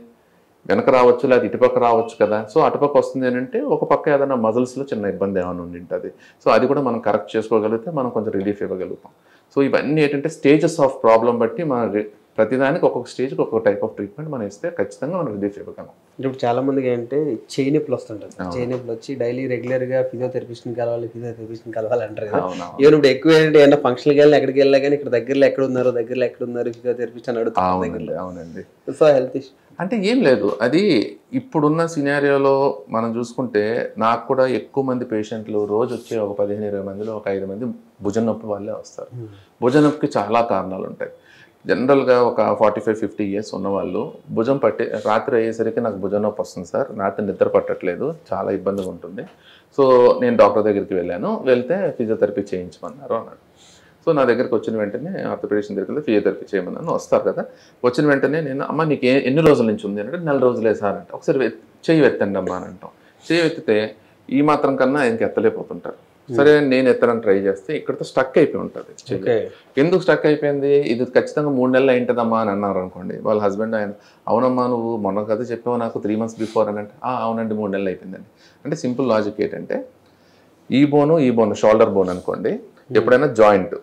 వెనక రావచ్చు లేదా ఇటుపక్క రావచ్చు కదా. సో అటుపక్క వస్తుంది అని అంటే ఒక పక్క ఏదైనా మజిల్స్లో చిన్న ఇబ్బంది ఏమైనా ఉండి ఉంటుంది. సో అది కూడా మనం కరెక్ట్ చేసుకోగలిగితే మనం కొంచెం రిలీఫ్ ఇవ్వగలుగుతాం. సో ఇవన్నీ ఏంటంటే స్టేజెస్ ఆఫ్ ప్రాబ్లం బట్టి మన ప్రతిదానికి ఒక్కొక్క స్టేజ్కి ఒక్కొక్క టైప్ ఆఫ్ ట్రీట్మెంట్ మనం ఇస్తే ఖచ్చితంగా మనం రిలీఫ్ ఇవ్వగలం. ఇప్పుడు చాలా మందికి ఏంటంటే చేయి నొప్పులు వస్తుంటుంది, చేయి నొప్పులు వచ్చి డైలీ రెగ్యులర్గా ఫిజియోథెరపిస్ట్ని కలవాలి అంటారు కదా. ఈవెన్ ఇప్పుడు ఎక్కువ ఏంటంటే ఏమన్నా ఫంక్షన్కి వెళ్ళి ఎక్కడికి వెళ్ళా కానీ ఇక్కడ దగ్గరలో ఎక్కడ ఉన్నారు ఫిజియోథెరపిస్ట్ అని అడుగుతారు. అవునండి. సో హెల్త్ ఇష్యూ అంటే ఏం లేదు, అది ఇప్పుడున్న సినారియోలో మనం చూసుకుంటే నాకు కూడా ఎక్కువ మంది పేషెంట్లు రోజు వచ్చే ఒక 15-20 మందిలో ఒక 5 మంది భుజం నొప్పి వాళ్ళే వస్తారు. భుజం నొప్పికి చాలా కారణాలు ఉంటాయి. జనరల్గా ఒక 45-50 ఇయర్స్ ఉన్నవాళ్ళు భుజం రాత్రి అయ్యేసరికి నాకు భుజం నొప్పి వస్తుంది సార్, రాత్రి నిద్ర పట్టట్లేదు, చాలా ఇబ్బందిగా ఉంటుంది. సో నేను డాక్టర్ దగ్గరికి వెళ్తే ఫిజియోథెరపీ చేయించమన్నారు అన్నాడు. సో నా దగ్గరికి వచ్చిన వెంటనే ఆర్థోపెడిషన్ దగ్గరికి వెళ్తే ఫిజియోథెరపీ చేయమన్నాను. వస్తారు కదా, వచ్చిన వెంటనే నేను అమ్మ నీకు ఎన్ని రోజుల నుంచి ఉంది అంటే 4 రోజులే సార్ అంటే, ఒకసారి చెయ్యి ఎత్తండి అమ్మా అని అంటాం. చెయ్యి ఎత్తితే ఈ మాత్రం కన్నా ఇంక ఎత్తలేకపోతుంటారు. సరే నేను ఎత్తడానికి ట్రై చేస్తే ఇక్కడతో స్టక్ అయిపోయి ఉంటుంది. ఎందుకు స్టక్ అయిపోయింది, ఇది ఖచ్చితంగా 3 నెలలు అయింటుందమ్మా అని అన్నారు అనుకోండి. వాళ్ళ హస్బెండ్ ఆయన అవునమ్మా నువ్వు మొన్న కదా చెప్పావు నాకు 3 months బిఫోర్ అని అంటే అవునండి 3 నెలలు అయిపోయిందండి. అంటే సింపుల్ లాజిక్ ఏంటంటే ఈ బోను షోల్డర్ బోన్ అనుకోండి, ఎప్పుడైనా జాయింట్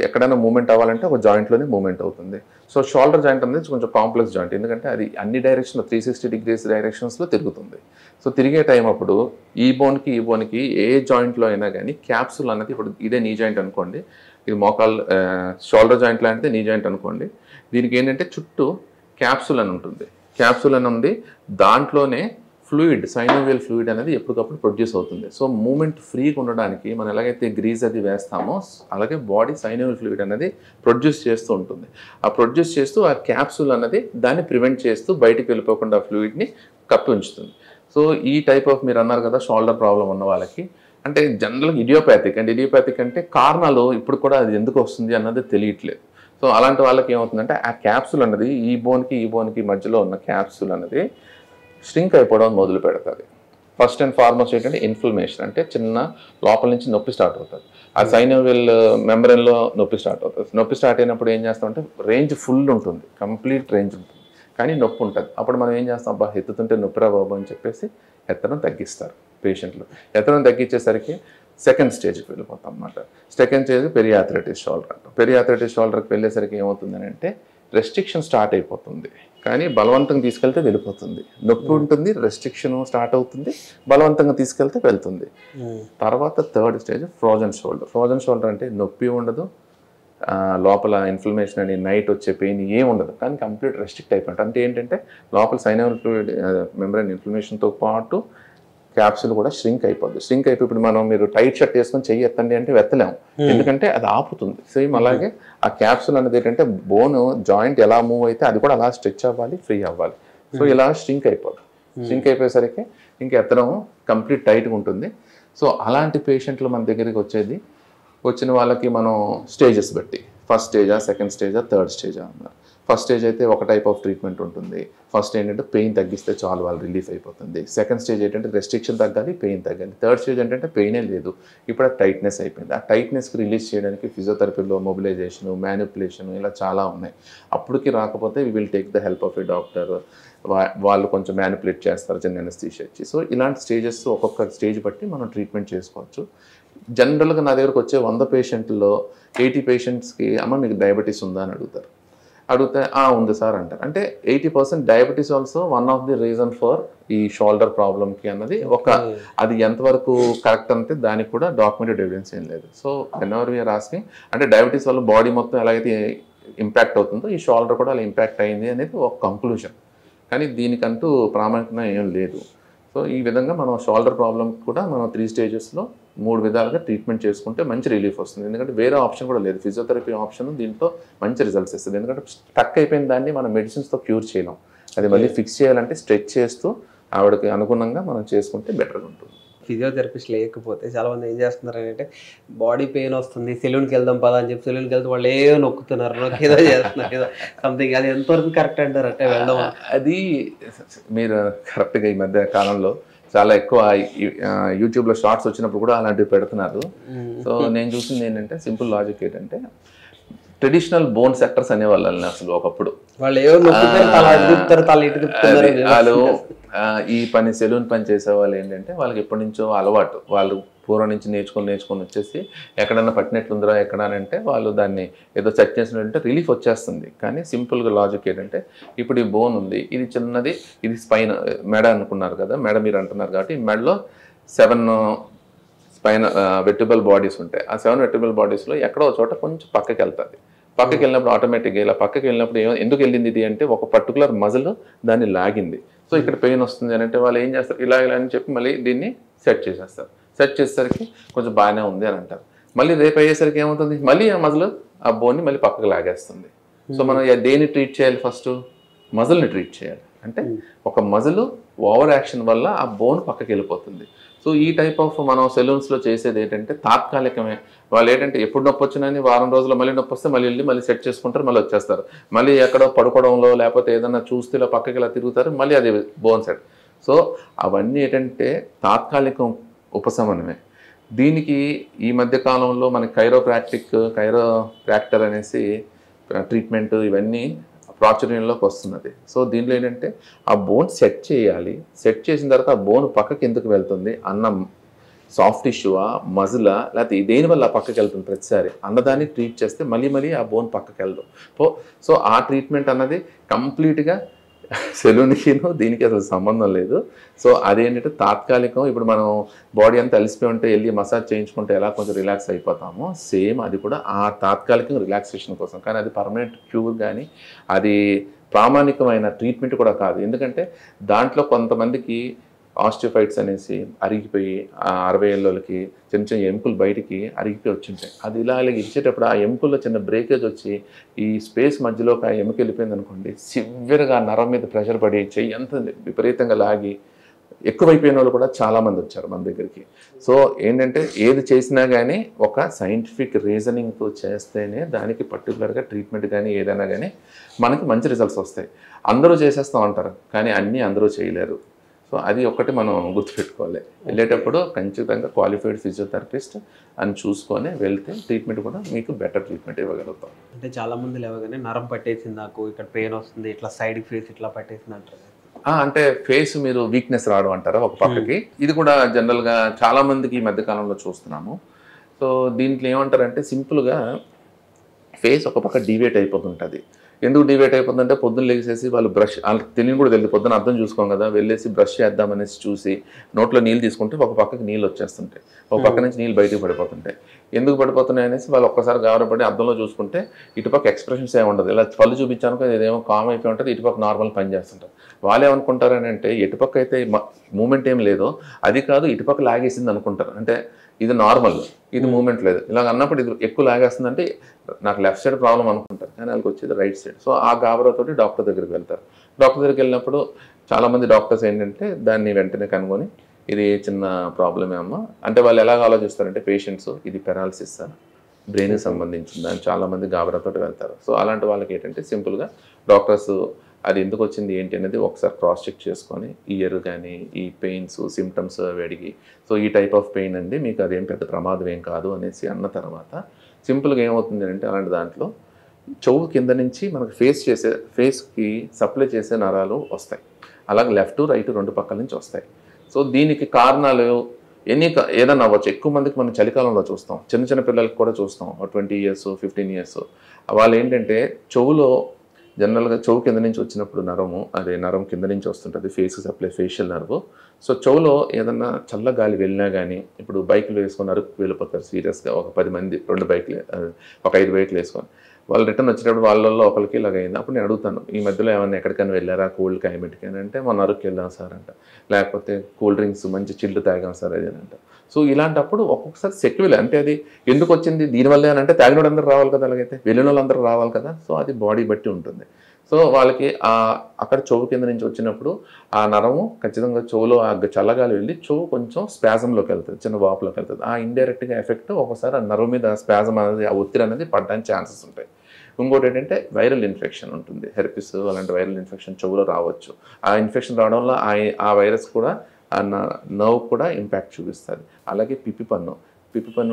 ఎక్కడైనా మూవ్మెంట్ అవ్వాలంటే ఒక జాయింట్లోనే మూవ్మెంట్ అవుతుంది. సో షోల్డర్ జాయింట్ అనేది కొంచెం కాంప్లెక్స్ జాయింట్, ఎందుకంటే అది అన్ని డైరెక్షన్లో 360 degrees డైరెక్షన్స్లో తిరుగుతుంది. సో తిరిగే టైం అప్పుడు ఈ బోన్కి ఏ జాయింట్లో అయినా కానీ క్యాప్సుల్ అనేది, ఇప్పుడు ఇదే నీ జాయింట్ అనుకోండి, ఇది షోల్డర్ జాయింట్ లాంటిది నీ జాయింట్ అనుకోండి, దీనికి ఏంటంటే చుట్టూ క్యాప్సుల్ అని ఉంటుంది. క్యాప్సుల్ అని ఉంది, దాంట్లోనే సైనోవియల్ ఫ్లూయిడ్ అనేది ఎప్పటికప్పుడు ప్రొడ్యూస్ అవుతుంది. సో మూమెంట్ ఫ్రీగా ఉండడానికి మనం ఎలాగైతే గ్రీజ్ అది వేస్తామో అలాగే బాడీ సైనోవియల్ ఫ్లూయిడ్ అనేది ప్రొడ్యూస్ చేస్తూ ఉంటుంది. ఆ ప్రొడ్యూస్ చేస్తూ ఆ క్యాప్సూల్ అన్నది దాన్ని ప్రివెంట్ చేస్తూ బయటికి వెళ్ళిపోకుండా ఆ ఫ్లూయిడ్ని కప్పి ఉంచుతుంది. సో ఈ టైప్ ఆఫ్ మీరు అన్నారు కదా షోల్డర్ ప్రాబ్లం ఉన్న వాళ్ళకి అంటే జనరల్గా ఇడియోపాథిక్ అంటే కారణాలు ఇప్పుడు కూడా అది ఎందుకు వస్తుంది అన్నది తెలియట్లేదు. సో అలాంటి వాళ్ళకి ఏమవుతుందంటే ఆ క్యాప్సూల్ అన్నది ఈ బోన్కి మధ్యలో ఉన్న క్యాప్సూల్ అన్నది స్ట్రింక్ అయిపోవడం మొదలు పెడుతుంది. ఫస్ట్ అండ్ ఫార్మోస్ట్ ఏంటంటే ఇన్ఫ్లమేషన్, అంటే చిన్న లోపల నుంచి నొప్పి స్టార్ట్ అవుతుంది. ఆ సైనోవియల్ మెంబ్రెన్లో నొప్పి స్టార్ట్ అవుతుంది. నొప్పి స్టార్ట్ అయినప్పుడు ఏం చేస్తామంటే రేంజ్ ఫుల్ ఉంటుంది, కంప్లీట్ రేంజ్ ఉంటుంది, కానీ నొప్పి ఉంటుంది. అప్పుడు మనం ఏం చేస్తాం, అబ్బా ఎత్తుతుంటే నొప్పిరా బాబు అని చెప్పేసి ఎత్తడం తగ్గిస్తారు పేషెంట్లు. ఎత్తడం తగ్గించేసరికి సెకండ్ స్టేజ్కి వెళ్ళిపోతాం అన్నమాట. సెకండ్ స్టేజ్ పెరియాథరైటిస్ షోల్డర్ అంటాం. పెరియాథరైటిస్ షోల్డర్కి వెళ్ళేసరికి ఏమవుతుందని అంటే రెస్ట్రిక్షన్ స్టార్ట్ అయిపోతుంది, కానీ బలవంతంగా తీసుకెళ్తే వెళ్ళిపోతుంది. నొప్పి ఉంటుంది, రెస్ట్రిక్షన్ స్టార్ట్ అవుతుంది, బలవంతంగా తీసుకెళ్తే వెళ్తుంది. తర్వాత third stage frozen shoulder. Frozen shoulder అంటే నొప్పి ఉండదు, లోపల ఇన్ఫ్లమేషన్ అని నైట్ వచ్చే పెయిన్ ఏమి ఉండదు, కానీ కంప్లీట్ రెస్ట్రిక్ట్ అయిపోయింది. అంటే ఏంటంటే లోపల సైనోవియల్ ఫ్లూయిడ్ మెంబ్రెయిన్ ఇన్ఫ్లమేషన్తో పాటు క్యాప్సూల్ కూడా ష్రింక్ అయిపోద్ది. ష్రింక్ అయిపోయి ఇప్పుడు మీరు టైట్ షర్ట్ వేసుకొని చెయ్యి ఎత్తండి అంటే ఎత్తలేము, ఎందుకంటే అది ఆపుతుంది. సేమ్ అలాగే ఆ క్యాప్సూల్ అనేది ఏంటంటే బోన్ జాయింట్ ఎలా మూవ్ అయితే అది కూడా అలా స్ట్రెచ్ అవ్వాలి, ఫ్రీ అవ్వాలి. సో ఇలా ష్రింక్ అయిపోద్ది. ష్రింక్ అయిపోయేసరికి ఇంకా ఎత్తడం కంప్లీట్ టైట్గా ఉంటుంది. సో అలాంటి పేషెంట్లు మన దగ్గరికి వచ్చిన వాళ్ళకి మనం స్టేజెస్ బట్టి ఫస్ట్ స్టేజా, సెకండ్ స్టేజా, థర్డ్ స్టేజా అన్నారు. ఫస్ట్ స్టేజ్ అయితే ఒక టైప్ ఆఫ్ ట్రీట్మెంట్ ఉంటుంది. ఫస్ట్ ఏంటంటే పెయిన్ తగ్గిస్తే చాలు, వాళ్ళు రిలీఫ్ అయిపోతుంది. సెకండ్ స్టేజ్ ఏంటంటే రెస్ట్రిక్షన్ తగ్గాలి, పెయిన్ తగ్గాలి. థర్డ్ స్టేజ్ ఏంటంటే పెయినే లేదు, ఇప్పుడు ఆ టైట్నెస్ అయిపోయింది. ఆ టైట్నెస్కి రిలీజ్ చేయడానికి ఫిజియోథెరపీలో మొబిలైజేషన్, మ్యానిపులేషన్ ఇలా చాలా ఉన్నాయి. అప్పటికి రాకపోతే we will take the help of A doctor. వాళ్ళు కొంచెం మ్యానిపులేట్ చేస్తారు, చిన్న అనస్థీషియా ఇచ్చి. సో ఇలాంటి స్టేజెస్ ఒక్కొక్క స్టేజ్ బట్టి మనం ట్రీట్మెంట్ చేసుకోవచ్చు. జనరల్గా నా దగ్గరకు వచ్చే 100 పేషెంట్లో 80 పేషెంట్స్కి అమ్మ మీకు డయాబెటీస్ ఉందా అని అడుగుతారు. అడిగితే ఉంది సార్ అంటారు. అంటే 80% diabetes also one of the reason for ఈ షోల్డర్ ప్రాబ్లమ్కి అన్నది అది ఎంతవరకు కరెక్ట్ అంటే దానికి కూడా డాక్యుమెంటెడ్ ఎవిడెన్స్ ఏం లేదు. సో వెనెవర్ వీఆర్ ఆస్కింగ్, అంటే డయాబెటీస్ వల్ల బాడీ మొత్తం ఎలాగైతే ఇంపాక్ట్ అవుతుందో ఈ షోల్డర్ కూడా అలా ఇంపాక్ట్ అయింది అనేది ఒక కంక్లూజన్, కానీ దీనికంటూ ప్రామాణికంగా ఏం లేదు. సో ఈ విధంగా మనం షోల్డర్ ప్రాబ్లమ్ కూడా మనం 3 స్టేజెస్లో 3 విధాలుగా ట్రీట్మెంట్ చేసుకుంటే మంచి రిలీఫ్ వస్తుంది. ఎందుకంటే వేరే ఆప్షన్ కూడా లేదు, ఫిజియోథెరపీ ఆప్షన్ దీంట్లో మంచి రిజల్ట్స్ ఇస్తుంది. ఎందుకంటే స్టక్ అయిపోయిన దాన్ని మనం మెడిసిన్స్తో క్యూర్ చేయలేం, అది మళ్ళీ ఫిక్స్ చేయాలంటే స్ట్రెచ్ చేస్తూ ఆవిడకి అనుగుణంగా మనం చేసుకుంటే బెటర్గా ఉంటుంది. ఫిజియోథెరపిస్ట్ లేకపోతే చాలామంది ఏం చేస్తున్నారు అంటే బాడీ పెయిన్ వస్తుంది, సెలూన్కి వెళ్దాం పదా అని చెప్పి సెలూన్కి వెళ్తే వాళ్ళు ఏదో నొక్కుతున్నారు, ఏదో చేస్తున్నారు, ఏదో సంథింగ్. అది ఎంతవరకు కరెక్ట్ అంటారు అంటే వెళ్దాం? అది మీరు కరెక్ట్గా ఈ మధ్య కాలంలో చాలా ఎక్కువ యూట్యూబ్లో షార్ట్స్ వచ్చినప్పుడు కూడా అలాంటివి పెడుతున్నారు. సో నేను చూసింది ఏంటంటే సింపుల్ లాజిక్ ఏంటంటే ట్రెడిషనల్ బోన్ సెక్టర్స్ అనేవాళ్ళని అసలు ఒకప్పుడు వాళ్ళు ఈ పని సెలూన్ పని చేసే వాళ్ళు ఏంటంటే వాళ్ళకి ఎప్పటి నుంచో అలవాటు, వాళ్ళు పూర్వం నుంచి నేర్చుకొని వచ్చేసి ఎక్కడన్నా పట్టినట్లుందిరా ఎక్కడ అంటే వాళ్ళు దాన్ని ఏదో సెట్ చేసినట్టుంటే రిలీఫ్ వచ్చేస్తుంది. కానీ సింపుల్గా లాజిక్ ఏంటంటే ఇప్పుడు ఈ బోన్ ఉంది, ఇది చిన్నది, ఇది స్పైన్ మెడ అనుకున్నారు కదా, మెడ మీరు అంటున్నారు కాబట్టి మెడలో 7 స్పైన్ వెర్టిబుల్ బాడీస్ ఉంటాయి. ఆ 7 వెర్టిబుల్ బాడీస్లో ఎక్కడో చోట కొంచెం పక్కకి వెళ్తుంది. పక్కకి వెళ్ళినప్పుడు ఆటోమేటిక్గా ఇలా పక్కకి వెళ్ళినప్పుడు ఎందుకు వెళ్ళింది ఇది అంటే ఒక పర్టికులర్ మజిల్ దాన్ని లాగింది. సో ఇక్కడ పెయిన్ వస్తుంది అని అంటే వాళ్ళు ఏం చేస్తారు, ఇలా అని చెప్పి మళ్ళీ దీన్ని సెట్ చేసేస్తారు. సెట్ చేసేసరికి కొంచెం బాగానే ఉంది అని అంటారు. మళ్ళీ రేపు అయ్యేసరికి ఏమవుతుంది, మళ్ళీ ఆ మజిల్ ఆ బోన్ని మళ్ళీ పక్కకు లాగేస్తుంది. సో మనం దేన్ని ట్రీట్ చేయాలి, ఫస్ట్ మజిల్ని ట్రీట్ చేయాలి. అంటే ఒక మజిల్ ఓవర్ యాక్షన్ వల్ల ఆ బోన్ పక్కకి వెళ్ళిపోతుంది. సో ఈ టైప్ ఆఫ్ మనం సెలూన్స్లో చేసేది ఏంటంటే తాత్కాలికమే. వాళ్ళు ఏంటంటే ఎప్పుడు నొప్పి వచ్చినని వారం రోజులు మళ్ళీ నొప్పి వస్తే మళ్ళీ సెట్ చేసుకుంటారు, మళ్ళీ వచ్చేస్తారు. మళ్ళీ ఎక్కడో పడుకోవడంలో లేకపోతే ఏదైనా చూస్తే ఇలా పక్కకి ఇలా తిరుగుతారు, మళ్ళీ అది బోన్ సెట్. సో అవన్నీ ఏంటంటే తాత్కాలికం ఉపశమనమే. దీనికి ఈ మధ్య కాలంలో మనకి కైరోప్రాక్టర్ అనేసి ట్రీట్మెంట్ ఇవన్నీ ప్రాచుర్యంలోకి వస్తున్నది. సో దీంట్లో ఏంటంటే ఆ బోన్ సెట్ చేయాలి, సెట్ చేసిన తర్వాత ఆ బోన్ పక్కకి ఎందుకు వెళ్తుంది, అన్నం సాఫ్ట్ టిష్యూవా, మజిలా, లేకపోతే దేనివల్ల పక్కకి వెళ్తుంది ప్రతిసారి అన్నదాన్ని ట్రీట్ చేస్తే మళ్ళీ ఆ బోన్ పక్కకి వెళ్దాం. సో ఆ ట్రీట్మెంట్ అన్నది కంప్లీట్గా సెలూన్కిను దీనికి అసలు సంబంధం లేదు. సో అదేంటంటే తాత్కాలికం. ఇప్పుడు మనం బాడీ అంతా అలిసిపోయి ఉంటే వెళ్ళి మసాజ్ చేయించుకుంటే ఎలా కొంచెం రిలాక్స్ అయిపోతామో సేమ్ అది కూడా ఆ తాత్కాలికం రిలాక్సేషన్ కోసం. కానీ అది పర్మనెంట్ క్యూర్ కానీ అది ప్రామాణికమైన ట్రీట్మెంట్ కూడా కాదు. ఎందుకంటే దాంట్లో కొంతమందికి ఆస్టియోఫైట్స్ అనేసి అరిగిపోయి 60 ఏళ్ళకి చిన్న ఎముకలు బయటికి అరిగిపోయి వచ్చింటాయి. అది ఇలా ఇచ్చేటప్పుడు ఆ ఎముకల్లో చిన్న బ్రేకేజ్ వచ్చి ఈ స్పేస్ మధ్యలోకి ఆ ఎముక వెళ్ళిపోయింది అనుకోండి, సివియర్గా నరం మీద ప్రెషర్ పడి చెయ్యి ఎంత విపరీతంగా లాగి ఎక్కువైపోయిన వాళ్ళు కూడా చాలామంది వచ్చారు మన దగ్గరికి. సో ఏంటంటే ఏది చేసినా కానీ ఒక సైంటిఫిక్ రీజనింగ్తో చేస్తేనే దానికి పర్టికులర్గా ట్రీట్మెంట్ కానీ ఏదైనా కానీ మనకి మంచి రిజల్ట్స్ వస్తాయి. అందరూ చేసేస్తూ ఉంటారు కానీ అన్నీ అందరూ చేయలేరు. సో అది ఒక్కటి మనం గుర్తుపెట్టుకోవాలి. వెళ్ళేటప్పుడు ఖచ్చితంగా క్వాలిఫైడ్ ఫిజియోథెరపిస్ట్ అని చూసుకొని వెళ్తే ట్రీట్మెంట్ కూడా మీకు బెటర్ ట్రీట్మెంట్ ఇవ్వగలుగుతాం. అంటే చాలామంది లేవగానే నరం పట్టేసింది, నాకు ఇక్కడ పెయిన్ వస్తుంది, ఇట్లా సైడ్ ఫేస్ ఇట్లా పట్టేసింది అంటారు. అంటే ఫేస్ మీరు వీక్నెస్ రావడం అంటారా ఒక పక్కకి, ఇది కూడా జనరల్గా చాలామందికి ఈ మధ్యకాలంలో చూస్తున్నాము. సో దీంట్లో ఏమంటారంటే సింపుల్గా ఫేస్ ఒక పక్క డివేట్ అయిపోతుంటుంది. ఎందుకు డివేట్ అయిపోతుందంటే పొద్దున్న లేచేసి వాళ్ళు బ్రష్, వాళ్ళకి తెలియని కూడా తెలియదు, పొద్దున్న అర్థం చూసుకోం కదా, వెళ్ళేసి బ్రష్ చేద్దామనేసి చూసి నోట్లో నీళ్ళు తీసుకుంటే ఒక పక్కకి నీళ్ళు వచ్చేస్తుంటాయి, ఒక పక్క నుంచి నీళ్ళు బయటకు పడిపోతుంటాయి. ఎందుకు పడిపోతున్నాయి అనేసి వాళ్ళు ఒక్కసారి గాబరపడి అర్థంలో చూసుకుంటే ఇటుపక్క ఎక్స్ప్రెషన్స్ ఏమి ఉండదు, ఇలా పళ్ళు చూపించాను ఇదేమో కామ్ అయిపోయి ఉంటుంది, ఇటుపక్క నార్మల్ పని చేస్తుంటారు. వాళ్ళు ఏమనుకుంటారు అని అంటే ఎటుపక్క అయితే మూమెంట్ ఏం లేదో అది కాదు, ఇటుపక్క లాగేసింది అనుకుంటారు. అంటే ఇది నార్మల్, ఇది మూమెంట్ లేదు, ఇలాగ అన్నప్పుడు ఇది ఎక్కువ లాగేస్తుందంటే నాకు లెఫ్ట్ సైడ్ ప్రాబ్లం అనుకుంటారు, కానీ వాళ్ళకి వచ్చేది రైట్ సైడ్. సో ఆ గాబరాతోటి డాక్టర్ దగ్గరికి వెళ్తారు. డాక్టర్ దగ్గరికి వెళ్ళినప్పుడు చాలామంది డాక్టర్స్ ఏంటంటే దాన్ని వెంటనే కనుగొని ఇది చిన్న ప్రాబ్లమే అమ్మ అంటే వాళ్ళు ఎలాగ ఆలోచిస్తారంటే పేషెంట్స్ ఇది పెరాలసిస్ బ్రెయిన్కి సంబంధించింది అని చాలామంది గాబరాతోటి వెళ్తారు. సో అలాంటి వాళ్ళకి ఏంటంటే సింపుల్గా డాక్టర్స్ అది ఎందుకు వచ్చింది ఏంటి అనేది ఒకసారి క్రాస్ చెక్ చేసుకొని ఇయర్ కానీ ఈ పెయిన్స్ సిమ్టమ్స్ అడిగి సో ఈ టైప్ ఆఫ్ పెయిన్ అండి మీకు అదేం పెద్ద ప్రమాదం ఏం కాదు అనేసి అన్న తర్వాత సింపుల్గా ఏమవుతుంది అంటే అలాంటి దాంట్లో చెవు కింద నుంచి మనకు ఫేస్కి సప్లై చేసే నరాలు వస్తాయి. అలాగే లెఫ్ట్ రైట్ రెండు పక్కల నుంచి వస్తాయి. సో దీనికి కారణాలు ఏదన్నా అవ్వచ్చు. ఎక్కువ మందికి మనం చలికాలంలో చూస్తాం, చిన్న చిన్న పిల్లలకి కూడా చూస్తాం, 20 years 15 years వాళ్ళు ఏంటంటే చెవులో జనరల్గా చెవు కింద నుంచి వచ్చినప్పుడు నరం కింద నుంచి వస్తుంటుంది, ఫేస్కి సప్లై ఫేషియల్ నర్వ్. సో చెవులో ఏదన్నా చల్ల గాలి వెళ్ళినా కానీ ఇప్పుడు బైకులు వేసుకొని అరుకు వెళ్ళిపోతారు సీరియస్గా, ఒక 10 మంది 2 బైకులు ఒక 5 బైకులు వేసుకొని వాళ్ళు రిటర్న్ వచ్చేటప్పుడు వాళ్ళల్లో ఒకరికి ఇలాగ అయింది. అప్పుడు నేను అడుగుతాను ఈ మధ్యలో ఏమన్నా ఎక్కడికైనా వెళ్ళారా కోల్డ్ క్లైమేట్కి అని అంటే మన అరకు వెళ్ళాం సార్ అంట, లేకపోతే కూల్ డ్రింక్స్ మంచి చిల్లు తాగాం సార్ అది అంట. సో ఇలాంటప్పుడు ఒక్కొక్కసారి సెక్యువల్ అంటే అది ఎందుకు వచ్చింది దీనివల్లే అని అంటే తాగిన వాళ్ళందరూ రావాలి కదా, అలాగైతే వెళ్ళిన వాళ్ళందరూ రావాలి కదా. సో అది బాడీ బట్టి ఉంటుంది. సో వాళ్ళకి అక్కడ చెవు కింద నుంచి వచ్చినప్పుడు ఆ నరము ఖచ్చితంగా చెవులో ఆ చల్లగాలి వెళ్ళి చెవు కొంచెం స్పాజంలోకి వెళ్తుంది, చిన్న వాపులోకి వెళ్తుంది. ఆ ఇండైరెక్ట్గా ఎఫెక్ట్ ఒకసారి ఆ నరువు మీద స్పాజం అనేది ఆ ఒత్తిడి అనేది పడడానికి ఛాన్సెస్ ఉంటాయి. ఇంకోటి ఏంటంటే వైరల్ ఇన్ఫెక్షన్ ఉంటుంది, హెర్పిస్ అలాంటి వైరల్ ఇన్ఫెక్షన్ చెవులో రావచ్చు. ఆ ఇన్ఫెక్షన్ రావడం వల్ల ఆ వైరస్ కూడా ఆ నర్వ్ కూడా ఇంపాక్ట్ చూపిస్తుంది. అలాగే పిప్పి పన్ను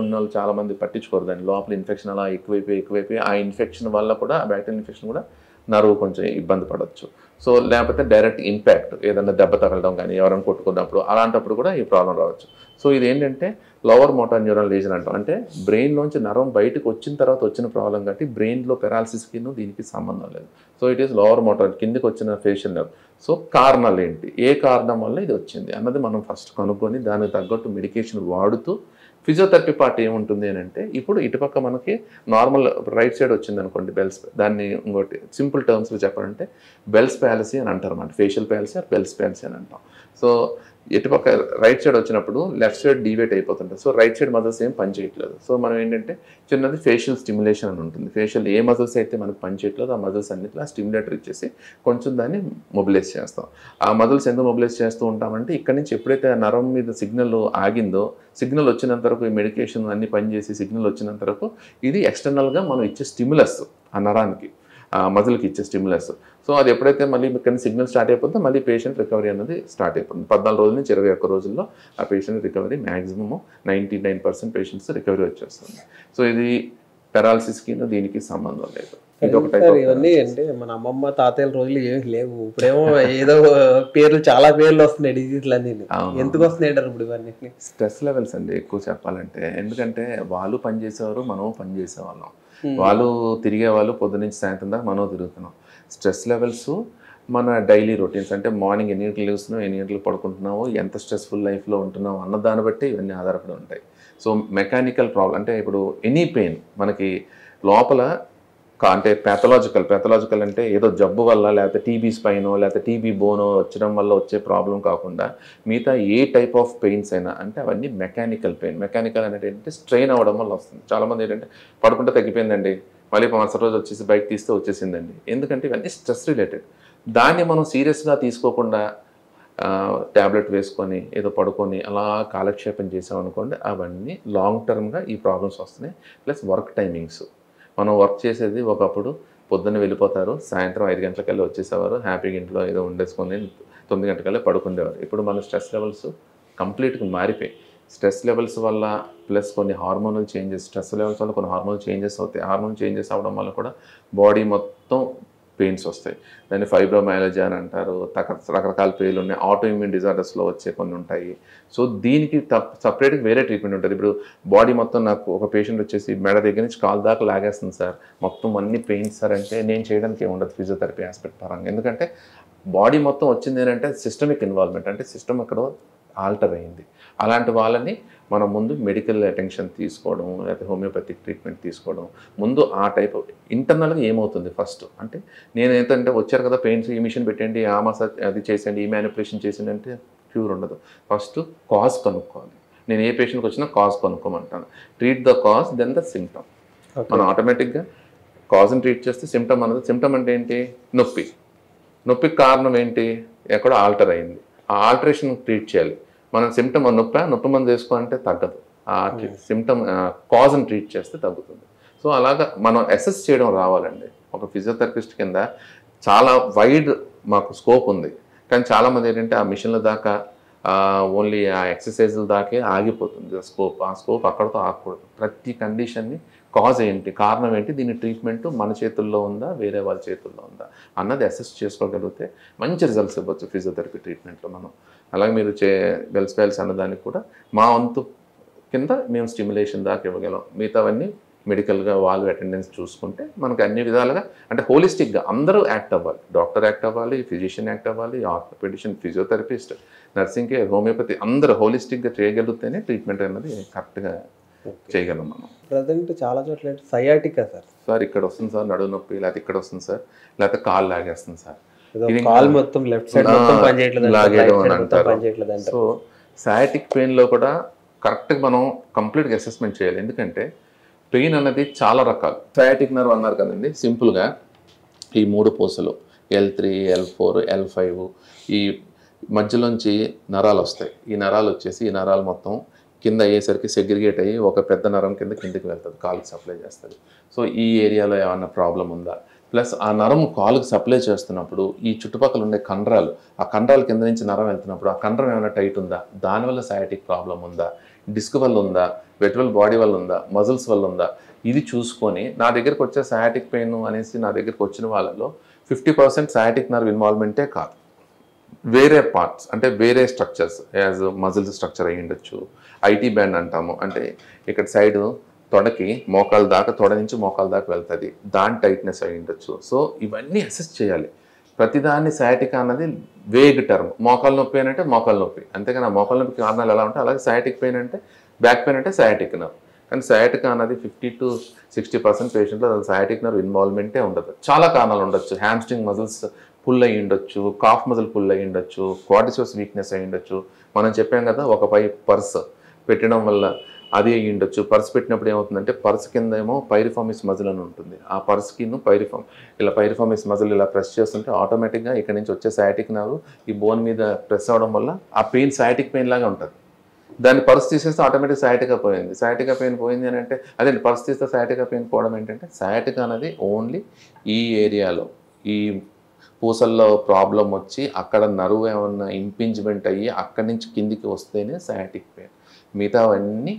ఉన్న వాళ్ళు చాలామంది పట్టించుకోరు, దాని లోపల ఇన్ఫెక్షన్ అలా ఎక్కువైపోయి ఆ ఇన్ఫెక్షన్ వల్ల కూడా ఆ బ్యాక్టీరియల్ ఇన్ఫెక్షన్ కూడా నర్వ్ కొంచెం ఇబ్బంది పడవచ్చు. సో లేకపోతే డైరెక్ట్ ఇంపాక్ట్ ఏదైనా దెబ్బ తగలడం కానీ ఎవరైనా కొట్టుకున్నప్పుడు అలాంటప్పుడు కూడా ఈ ప్రాబ్లం రావచ్చు. సో ఇది ఏంటంటే లోవర్ మోటార్ న్యూరాన్ లీజన్ అంటాం, అంటే బ్రెయిన్లోంచి నరం బయటకు వచ్చిన తర్వాత వచ్చిన ప్రాబ్లం కాబట్టి బ్రెయిన్లో పెరాలసిస్కి దీనికి సంబంధం లేదు. So it is lower motor కిందకి వచ్చిన ఫేషియల్ నర్వ్. సో కారణాలు ఏంటి, ఏ కారణం వల్ల ఇది వచ్చింది అన్నది మనం ఫస్ట్ కనుక్కొని దానికి తగ్గట్టు మెడికేషన్ వాడుతూ ఫిజియోథెరపీ పార్ట్ ఏముంటుంది అని అంటే ఇప్పుడు ఇటుపక్క మనకి నార్మల్ రైట్ సైడ్ వచ్చింది అనుకోండి దాన్ని ఇంకోటి సింపుల్ టర్మ్స్లో చెప్పాలంటే బెల్స్ ప్యాలసీ అని అంటారు అన్నమాట, facial palsy or Bell's palsy అని అంటాం. సో ఇటుపక్క రైట్ సైడ్ వచ్చినప్పుడు లెఫ్ట్ సైడ్ డివేట్ అయిపోతుంటుంది. సో రైట్ సైడ్ మజిల్స్ ఏం పని చేయట్లేదు. సో మనం ఏంటంటే చిన్నది ఫేషియల్ స్టిమ్యులేషన్ అని ఉంటుంది. ఫేషియల్ ఏ మజిల్స్ అయితే మనకు పని చేయట్లేదు ఆ మజిల్స్ అన్నిట్లో స్టిమ్యులేటర్ ఇచ్చేసి కొంచెం దాన్ని మొబిలైజ్ చేస్తాం. ఆ మజిల్స్ ఎందుకు మొబిలైజ్ చేస్తూ ఉంటామంటే ఇక్కడ నుంచి ఎప్పుడైతే ఆ నరం మీద సిగ్నల్ ఆగిందో సిగ్నల్ వచ్చినంత వరకు ఈ మెడికేషన్ అన్ని పనిచేసి సిగ్నల్ వచ్చినంత వరకు ఇది ఎక్స్టర్నల్గా మనం ఇచ్చే స్టిమ్యులస్ ఆ నరానికి మజిల్కి ఇచ్చే స్టిమ్యులస్. సో అది ఎప్పుడైతే మళ్ళీ ఇక్కడ సిగ్నల్ స్టార్ట్ అయిపోతుందో మళ్ళీ పేషెంట్ రికవరీ అనేది స్టార్ట్ అయిపోతుంది. 14 రోజుల నుంచి 21 రోజుల్లో ఆ patient recovery maximum 99% patients recovery వచ్చేస్తుంది. సో ఇది పెరాలసిస్కి దీనికి సంబంధం లేదు. ఇవన్నీ అంటే మన అమ్మమ్మ తాతయ్యల రోజులు ఏమి లేవు, ఇప్పుడేమో ఏదో చాలా పేర్లు వస్తున్నాయి డిజీజ్లు అన్ని. ఎందుకు వస్తున్నాయి అంటారు ఇప్పుడు ఇవన్నీ? స్ట్రెస్ లెవెల్స్ అండి ఎక్కువ చెప్పాలంటే. ఎందుకంటే వాళ్ళు పనిచేసేవారు మనం పనిచేసేవాళ్ళం, వాళ్ళు తిరిగేవాళ్ళు పొద్దునుంచి సాయంత్రం దాకా మనం తిరుగుతున్నాం. స్ట్రెస్ లెవెల్స్ మన డైలీ రొటీన్స్ అంటే మార్నింగ్ ఎన్ని గంటలు లేస్తున్నావు, ఎన్ని గంటలు పడుకుంటున్నావు, ఎంత స్ట్రెస్ఫుల్ లైఫ్లో ఉంటున్నావు అన్న దాన్ని బట్టి ఇవన్నీ ఆధారపడి ఉంటాయి. సో మెకానికల్ ప్రాబ్లం అంటే ఇప్పుడు ఎనీ పెయిన్ మనకి లోపల అంటే ప్యాథలాజికల్ అంటే ఏదో జబ్బు వల్ల లేకపోతే టీబీ స్పైనో లేకపోతే టీబీ బోనో వచ్చడం వల్ల వచ్చే ప్రాబ్లం కాకుండా మిగతా ఏ టైప్ ఆఫ్ పెయిన్స్ అయినా అంటే అవన్నీ మెకానికల్ పెయిన్. మెకానికల్ అనేది ఏంటంటే స్ట్రెయిన్ అవ్వడం వల్ల వస్తుంది. చాలామంది ఏంటంటే పడుకుంటే తగ్గిపోయిందండి, మళ్ళీ మరుసటి రోజు వచ్చేసి బైక్ తీస్తే వచ్చేసిందండి. ఎందుకంటే ఇవన్నీ స్ట్రెస్ రిలేటెడ్. దాన్ని మనం సీరియస్గా తీసుకోకుండా ట్యాబ్లెట్ వేసుకొని ఏదో పడుకొని అలా కాలక్షేపం చేసామనుకోండి, అవన్నీ లాంగ్ టర్మ్గా ఈ ప్రాబ్లమ్స్ వస్తున్నాయి. ప్లస్ వర్క్ టైమింగ్స్, మనం వర్క్ చేసేది ఒకప్పుడు పొద్దున్న వెళ్ళిపోతారు, సాయంత్రం 5 గంటలకల్లా వచ్చేసేవారు, హ్యాపీగా ఇంట్లో ఏదో ఉండేసుకొని 9 గంటలకల్లా పడుకునేవారు. ఇప్పుడు మన స్ట్రెస్ లెవెల్స్ కంప్లీట్గా మారిపోయి, స్ట్రెస్ లెవెల్స్ వల్ల ప్లస్ కొన్ని హార్మోనల్ చేంజెస్, స్ట్రెస్ లెవెల్స్ వల్ల కొన్ని హార్మోనల్ చేంజెస్ అవుతాయి. హార్మోన్ చేంజెస్ అవ్వడం వల్ల కూడా బాడీ మొత్తం పెయిన్స్ వస్తాయి. దాన్ని ఫైబ్రోమైలజీ అని అంటారు. రకరకాల పేర్లు ఉన్నాయి. ఆటో ఇమ్యూన్ డిజార్డర్స్లో వచ్చే కొన్ని ఉంటాయి. సో దీనికి సపరేట్గా వేరే ట్రీట్మెంట్ ఉంటుంది. ఇప్పుడు బాడీ మొత్తం నాకు ఒక పేషెంట్ వచ్చేసి మెడ దగ్గర నుంచి కాలు దాకా లాగేస్తుంది సార్, మొత్తం అన్ని పెయిన్స్ సార్ అంటే నేను చేయడానికి ఏముండదు ఫిజియోథెరపీ ఆస్పెక్ట్ పరంగా. ఎందుకంటే బాడీ మొత్తం వచ్చింది ఏంటంటే సిస్టమిక్ ఇన్వాల్వ్మెంట్, అంటే సిస్టమ్ ఎక్కడో ఆల్టర్ అయింది. అలాంటి వాళ్ళని మనం ముందు మెడికల్ అటెన్షన్ తీసుకోవడం, లేకపోతే హోమియోపతిక్ ట్రీట్మెంట్ తీసుకోవడం. ముందు ఆ టైప్ ఇంటర్నల్గా ఏమవుతుంది ఫస్ట్ అంటే, నేను ఏంటంటే వచ్చారు కదా పెయిన్స్, ఈ మిషన్ పెట్టండి, ఆ మసాజ్ అది చేసేయండి, ఈ మ్యానిపులేషన్ చేసేయండి అంటే క్యూర్ ఉండదు. ఫస్ట్ కాజ్ కనుక్కోవాలి. నేను ఏ పేషెంట్కి వచ్చినా కాజ్ కనుక్కోమంటాను. Treat the cause then the symptom. మనం ఆటోమేటిక్గా కాజ్ని ట్రీట్ చేస్తే సిమ్టమ్ అన్నది, సిమ్టమ్ అంటే ఏంటి, నొప్పి. నొప్పికి కారణం ఏంటి, ఎక్కడో ఆల్టర్ అయింది, ఆ ఆల్టరేషన్ ట్రీట్ చేయాలి. మనం సిమ్టమ్ నొప్పి మంది వేసుకోవాలంటే తగ్గదు, ఆ సిమ్టమ్ కాజ్ని ట్రీట్ చేస్తే తగ్గుతుంది. సో అలాగా మనం అసెస్ చేయడం రావాలండి. ఒక ఫిజియోథెరపిస్ట్ కింద చాలా వైడ్ మాకు స్కోప్ ఉంది. కానీ చాలామంది ఏంటంటే ఆ మిషన్ల దాకా ఓన్లీ ఆ ఎక్సర్సైజుల దాకే ఆగిపోతుంది స్కోప్. ఆ స్కోప్ అక్కడితో ఆగకూడదు. ప్రతి కండిషన్ని కాజ్ ఏంటి, కారణం ఏంటి, దీని ట్రీట్మెంట్ మన చేతుల్లో ఉందా వేరే వాళ్ళ చేతుల్లో ఉందా అన్నది అసెస్ చేసుకోగలిగితే మంచి రిజల్ట్స్ ఇవ్వచ్చు ఫిజియోథెరపీ ట్రీట్మెంట్లో మనం. అలాగే మీరు వెల్స్పైల్స్ అన్నదానికి కూడా మా వంతు కింద మేము స్టిమ్యులేషన్ దాకా ఇవ్వగలం. మిగతావన్నీ మెడికల్గా వాళ్ళు అటెండెన్స్ చూసుకుంటే మనకు అన్ని విధాలుగా అంటే హోలిస్టిక్గా అందరూ యాక్ట్ అవ్వాలి. డాక్టర్ యాక్ట్ అవ్వాలి, ఫిజిషియన్ యాక్ట్ అవ్వాలి, orthopaedician, physiotherapist, nursing care, homeopathy అందరూ హోలిస్టిక్గా చేయగలిగితేనే ట్రీట్మెంట్ అనేది కరెక్ట్గా చేయగలం మనం. ప్రజెంట్ చాలా చోట్ల సయాటికా సార్ ఇక్కడ వస్తుంది సార్ నడుము నొప్పి, లేకపోతే ఇక్కడ వస్తుంది సార్, లేకపోతే కాలు లాగేస్తుంది సార్, కాల్ మొత్తం లెఫ్ట్ సైడ్ మొత్తం పనిచేయట్లేదు. సో సయాటిక్ పెయిన్లో కూడా కరెక్ట్గా మనం కంప్లీట్గా అసెస్మెంట్ చేయాలి. ఎందుకంటే పెయిన్ అన్నది చాలా రకాలు. సయాటిక్ నర్వ్ అన్నారు కదండి, సింపుల్గా ఈ 3 పూసలు L3, L4, L5 ఈ మధ్యలోంచి నరాలు వస్తాయి. ఈ నరాలు వచ్చేసి ఈ నరాలు మొత్తం కింద అయ్యేసరికి సెగ్రిగేట్ అయ్యి ఒక పెద్ద నరం కిందకి వెళ్తుంది, కాలుకి సప్లై చేస్తుంది. సో ఈ ఏరియాలో ఏమన్నా ప్రాబ్లం ఉందా, ప్లస్ ఆ నరం కాలుకి సప్లై చేస్తున్నప్పుడు ఈ చుట్టుపక్కల ఉండే కండరాలు, ఆ కండరాల కింద నుంచి నరం వెళ్తున్నప్పుడు ఆ కండరం ఏమైనా టైట్ ఉందా, దానివల్ల సయాటిక్ ప్రాబ్లం ఉందా, డిస్క్ వల్ల ఉందా, వెట్రల్ బాడీ వల్ల ఉందా, మజిల్స్ వల్ల ఉందా, ఇది చూసుకొని నా దగ్గరికి వచ్చే సయాటిక్ పెయిన్ అనేసి నా దగ్గరికి వచ్చిన వాళ్ళలో 50% సయాటిక్ నర్వ్ ఇన్వాల్వ్మెంటే కాదు, వేరే పార్ట్స్ అంటే వేరే స్ట్రక్చర్స్ యాజ్ మజిల్స్ స్ట్రక్చర్ అయ్యి ఉండొచ్చు. ఐటీ బ్యాండ్ అంటాము, అంటే ఇక్కడ సైడ్ తొడకి మోకాల దాకా, తొడ నుంచి మోకాల దాకా వెళ్తుంది, దాని టైట్నెస్ అయ్యి ఉండొచ్చు. సో ఇవన్నీ అసెస్ చేయాలి. ప్రతిదాన్ని సయాటిక్ అన్నది వేగ్ టర్మ్. మోకాల నొప్పి అని అంటే మోకాల నొప్పి, అంతేకాని ఆ మోకాల నొప్పి కారణాలు ఎలా ఉంటాయి, అలాగే సయాటిక్ పెయిన్ అంటే బ్యాక్ పెయిన్ అంటే సయాటిక్ నర్వ్. కానీ సయాటిక్ అన్నది 50 to 60% పేషెంట్లో అది సయాటిక్ నర్వ్ ఇన్వాల్వ్మెంటే ఉండదు. చాలా కారణాలు ఉండొచ్చు. హ్యామ్స్ట్రింగ్ మజిల్స్ పుల్ అయ్యి ఉండొచ్చు, కాఫ్ మజిల్ పుల్ అయ్యి ఉండొచ్చు, క్వాడ్రిసెప్స్ వీక్నెస్ అయ్యి ఉండొచ్చు. మనం చెప్పాం కదా ఒక పర్స్ పెట్టడం వల్ల అది అయ్యి ఉండొచ్చు. పర్స్ పెట్టినప్పుడు ఏమవుతుందంటే పర్స్ కింద ఏమో పైరిఫార్మిస్ మజిల్ అని ఉంటుంది, ఆ పర్స్కి పైరిఫార్మిస్ మజిల్ ఇలా ప్రెస్ చేస్తుంటే ఆటోమేటిక్గా ఇక్కడ నుంచి వచ్చే సయాటిక్ నర్వ్ ఈ బోన్ మీద ప్రెస్ అవ్వడం వల్ల ఆ పెయిన్ సయాటిక్ పెయిన్ లాగా ఉంటుంది. దాన్ని పర్స్ తీసేస్తే ఆటోమేటిక్ సయాటికా పోయింది. సయాటికా పెయిన్ పోయింది అని అంటే అదే పర్స్ తీస్తే సయాటికా పెయిన్ పోవడం ఏంటంటే సయాటికా అనేది ఓన్లీ ఈ ఏరియాలో ఈ పూసల్లో ప్రాబ్లం వచ్చి అక్కడ నరువు ఏమన్నా ఇంపింజ్మెంట్ అయ్యి అక్కడి నుంచి కిందికి వస్తేనే సయాటిక్ పెయిన్. మిగతావన్నీ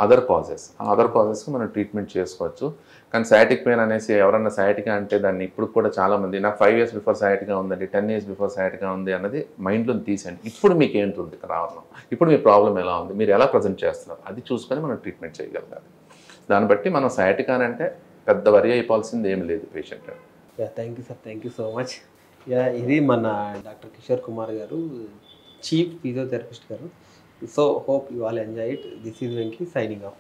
అదర్ కాజెస్. ఆ అదర్ కాజెస్కి మనం ట్రీట్మెంట్ చేసుకోవచ్చు. కానీ సయాటిక్ పెయిన్ అనేసి ఎవరన్నా సయాటికా అంటే దాన్ని ఇప్పుడు కూడా చాలామంది నాకు 5 years బిఫోర్ సయాటికా ఉందండి, 10 years బిఫోర్ సయాటికా ఉంది అన్నది మైండ్లో తీసేయండి. ఇప్పుడు మీకు ఏంటుంది రావడం, ఇప్పుడు మీ ప్రాబ్లం ఎలా ఉంది, మీరు ఎలా ప్రజెంట్ చేస్తున్నారు, అది చూసుకొని మనం ట్రీట్మెంట్ చేయగలగాలి. దాన్ని బట్టి మనం సయాటికా అంటే పెద్ద వరి అయిపోవాల్సింది ఏమి లేదు patient. Thank you sir, thank you so much. ఇది మన డాక్టర్ కిషోర్ కుమార్ గారు, చీఫ్ ఫిజియోథెరపిస్ట్ గారు. So hope you all enjoy it. This is Venky signing off.